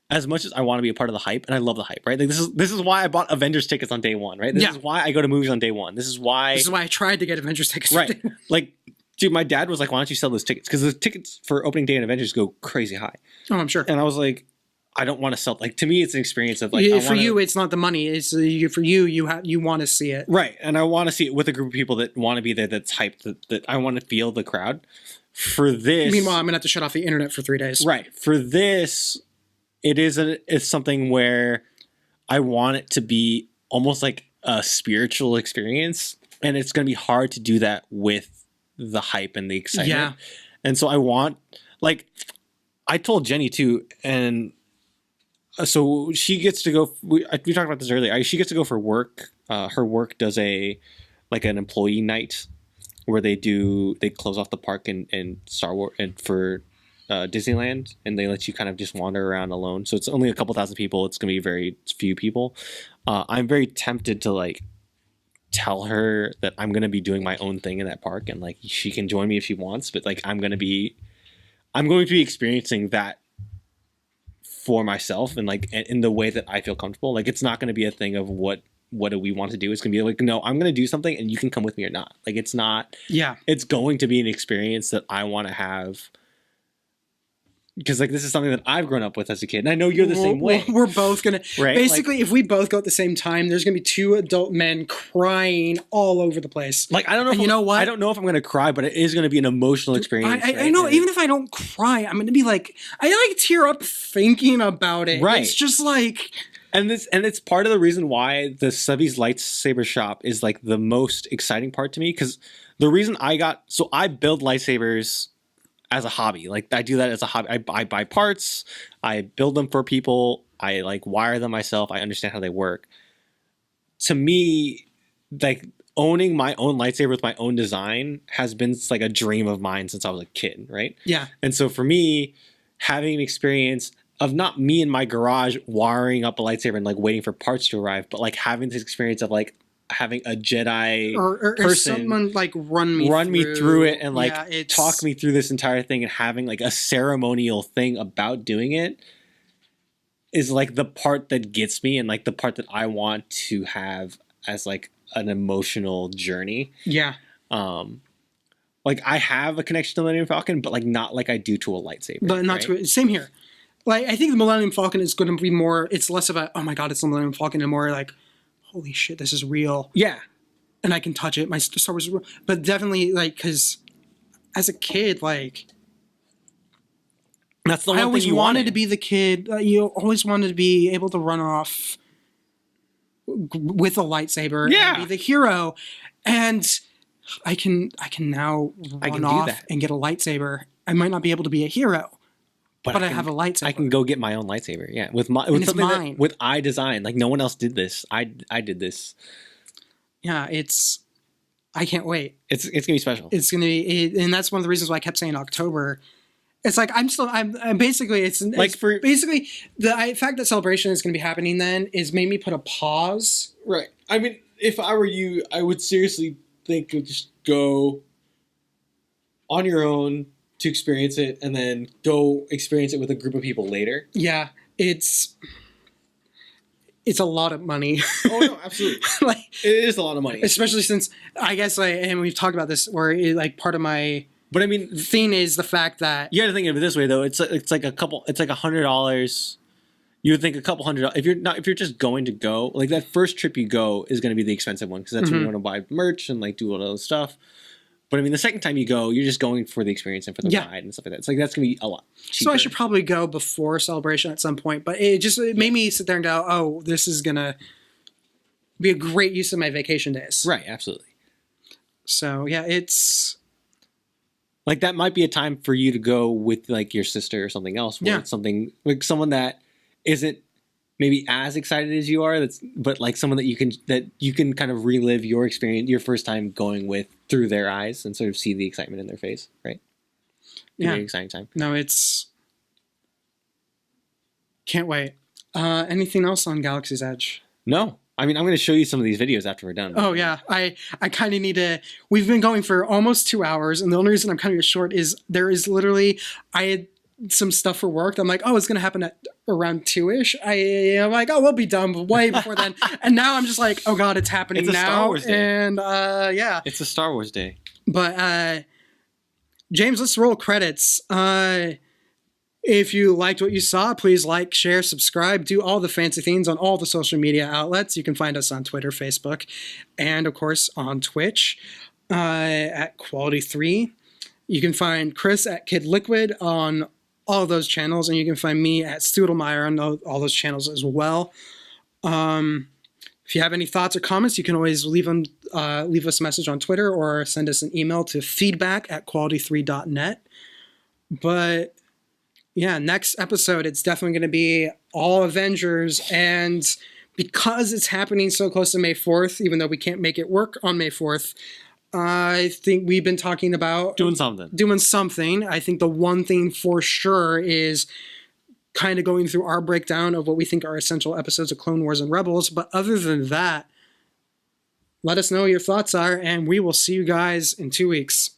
as much as I want to be a part of the hype, and I love the hype, right? Like this is why I bought Avengers tickets on day one, right? This is why I go to movies on day one. This is why I tried to get Avengers tickets. Right. Like, dude, my dad was like, why don't you sell those tickets? Because the tickets for opening day in Avengers go crazy high. Oh, I'm sure. And I was like, I don't want to sell. Like, to me, it's an experience of like, you, it's not the money. It's for you. You want to see it. Right. And I want to see it with a group of people that want to be there, that's hyped, that I want to feel the crowd. For this. Meanwhile, I'm going to have to shut off the internet for 3 days. Right. For this, it's something where I want it to be almost like a spiritual experience, and it's going to be hard to do that with the hype and the excitement. Yeah. And so I want, like, I told Jenny too, and so she gets to go. We talked about this earlier. She gets to go for work. Her work does an employee night where they close off the park in Star Wars and for Disneyland, and they let you kind of just wander around alone. So it's only a couple thousand people. It's going to be very few people. I'm very tempted to like tell her that I'm going to be doing my own thing in that park, and like she can join me if she wants, but like I'm going to be experiencing that for myself and like in the way that I feel comfortable. Like it's not going to be a thing of what do we want to do. It's going to be like, no, I'm going to do something and you can come with me or not. Like it's not. Yeah. It's going to be an experience that I want to have. Because like this is something that I've grown up with as a kid, and I know you're the same way. We're both gonna basically, like, if we both go at the same time, there's gonna be two adult men crying all over the place. Like I don't know. You know what? I don't know if I'm gonna cry, but it is gonna be an emotional experience. I know. Even if I don't cry, I'm gonna be like, I like tear up thinking about it. Right. It's just like. And it's part of the reason why the Subby's lightsaber shop is like the most exciting part to me. Because the reason I build lightsabers as a hobby. Like I do that as a hobby. I buy parts, I build them for people, I like wire them myself, I understand how they work. To me, like owning my own lightsaber with my own design has been like a dream of mine since I was a kid, right? Yeah. And so for me, having an experience of not me in my garage wiring up a lightsaber and like waiting for parts to arrive, but like having this experience of like having a Jedi or person someone like run me through it and like talk me through this entire thing, and having like a ceremonial thing about doing it is like the part that gets me and like the part that I want to have as like an emotional journey. Yeah. Like I have a connection to the Millennium Falcon, but like not like I do to a lightsaber. But not to it. Same here. Like I think the Millennium Falcon is going to be more. It's less of a oh my god, it's the Millennium Falcon, and more like holy shit, this is real. Yeah. And I can touch it. My Star Wars is real. But definitely, like, because as a kid, like... That's the one thing you wanted. I always wanted to be the kid. You always wanted to be able to run off with a lightsaber and be the hero. And I can now run off and get a lightsaber. I might not be able to be a hero. But I have a lightsaber. I can go get my own lightsaber. Yeah, with something mine. With I design. Like no one else did this. I did this. Yeah, I can't wait. It's gonna be special. It's gonna be, and that's one of the reasons why I kept saying October. It's like I'm basically basically the fact that Celebration is gonna be happening then is made me put a pause. Right. I mean, if I were you, I would seriously think of just go on your own to experience it, and then go experience it with a group of people later. Yeah, it's a lot of money. Oh no, absolutely. Like it is a lot of money, especially since I guess and we've talked about this where like part of my. But I mean, thing is the fact that you got to think of it this way though. It's like $100. You would think a couple $100 if you're just going to go like that first trip you go is going to be the expensive one because that's when you want to buy merch and like do all those stuff. But I mean, the second time you go, you're just going for the experience and for the ride and stuff like that. It's like that's gonna be a lot cheaper. So I should probably go before Celebration at some point. But it made me sit there and go, oh, this is gonna be a great use of my vacation days. Right, absolutely. So yeah, it's like that might be a time for you to go with like your sister or something else. Where it's something like someone that isn't maybe as excited as you are, but like someone that you can kind of relive your experience, your first time going with through their eyes and sort of see the excitement in their face, right? Yeah, an exciting time. No, it's can't wait. Anything else on Galaxy's Edge? No, I mean I'm going to show you some of these videos after we're done. Oh yeah, I kind of need to. We've been going for almost 2 hours, and the only reason I'm cutting it short is there is literally I had some stuff for work. I'm like, oh, it's gonna happen at around 2-ish. I'm like, oh, we'll be done way before then. And now I'm just like, oh god, it's happening now. Star Wars day. And yeah, it's a Star Wars day. But James, let's roll credits. If you liked what you saw, please like, share, subscribe, do all the fancy things on all the social media outlets. You can find us on Twitter, Facebook, and of course on Twitch at Quality3. You can find Chris at Kid Liquid on all of those channels, and you can find me at Studelmeyer on all those channels as well. If you have any thoughts or comments, you can always leave us a message on Twitter or send us an email to feedback@quality3.net. But yeah, next episode, it's definitely going to be all Avengers, and because it's happening so close to May 4th, even though we can't make it work on May 4th, I think we've been talking about doing something. I think the one thing for sure is kind of going through our breakdown of what we think are essential episodes of Clone Wars and Rebels. But other than that, let us know what your thoughts are, and we will see you guys in 2 weeks.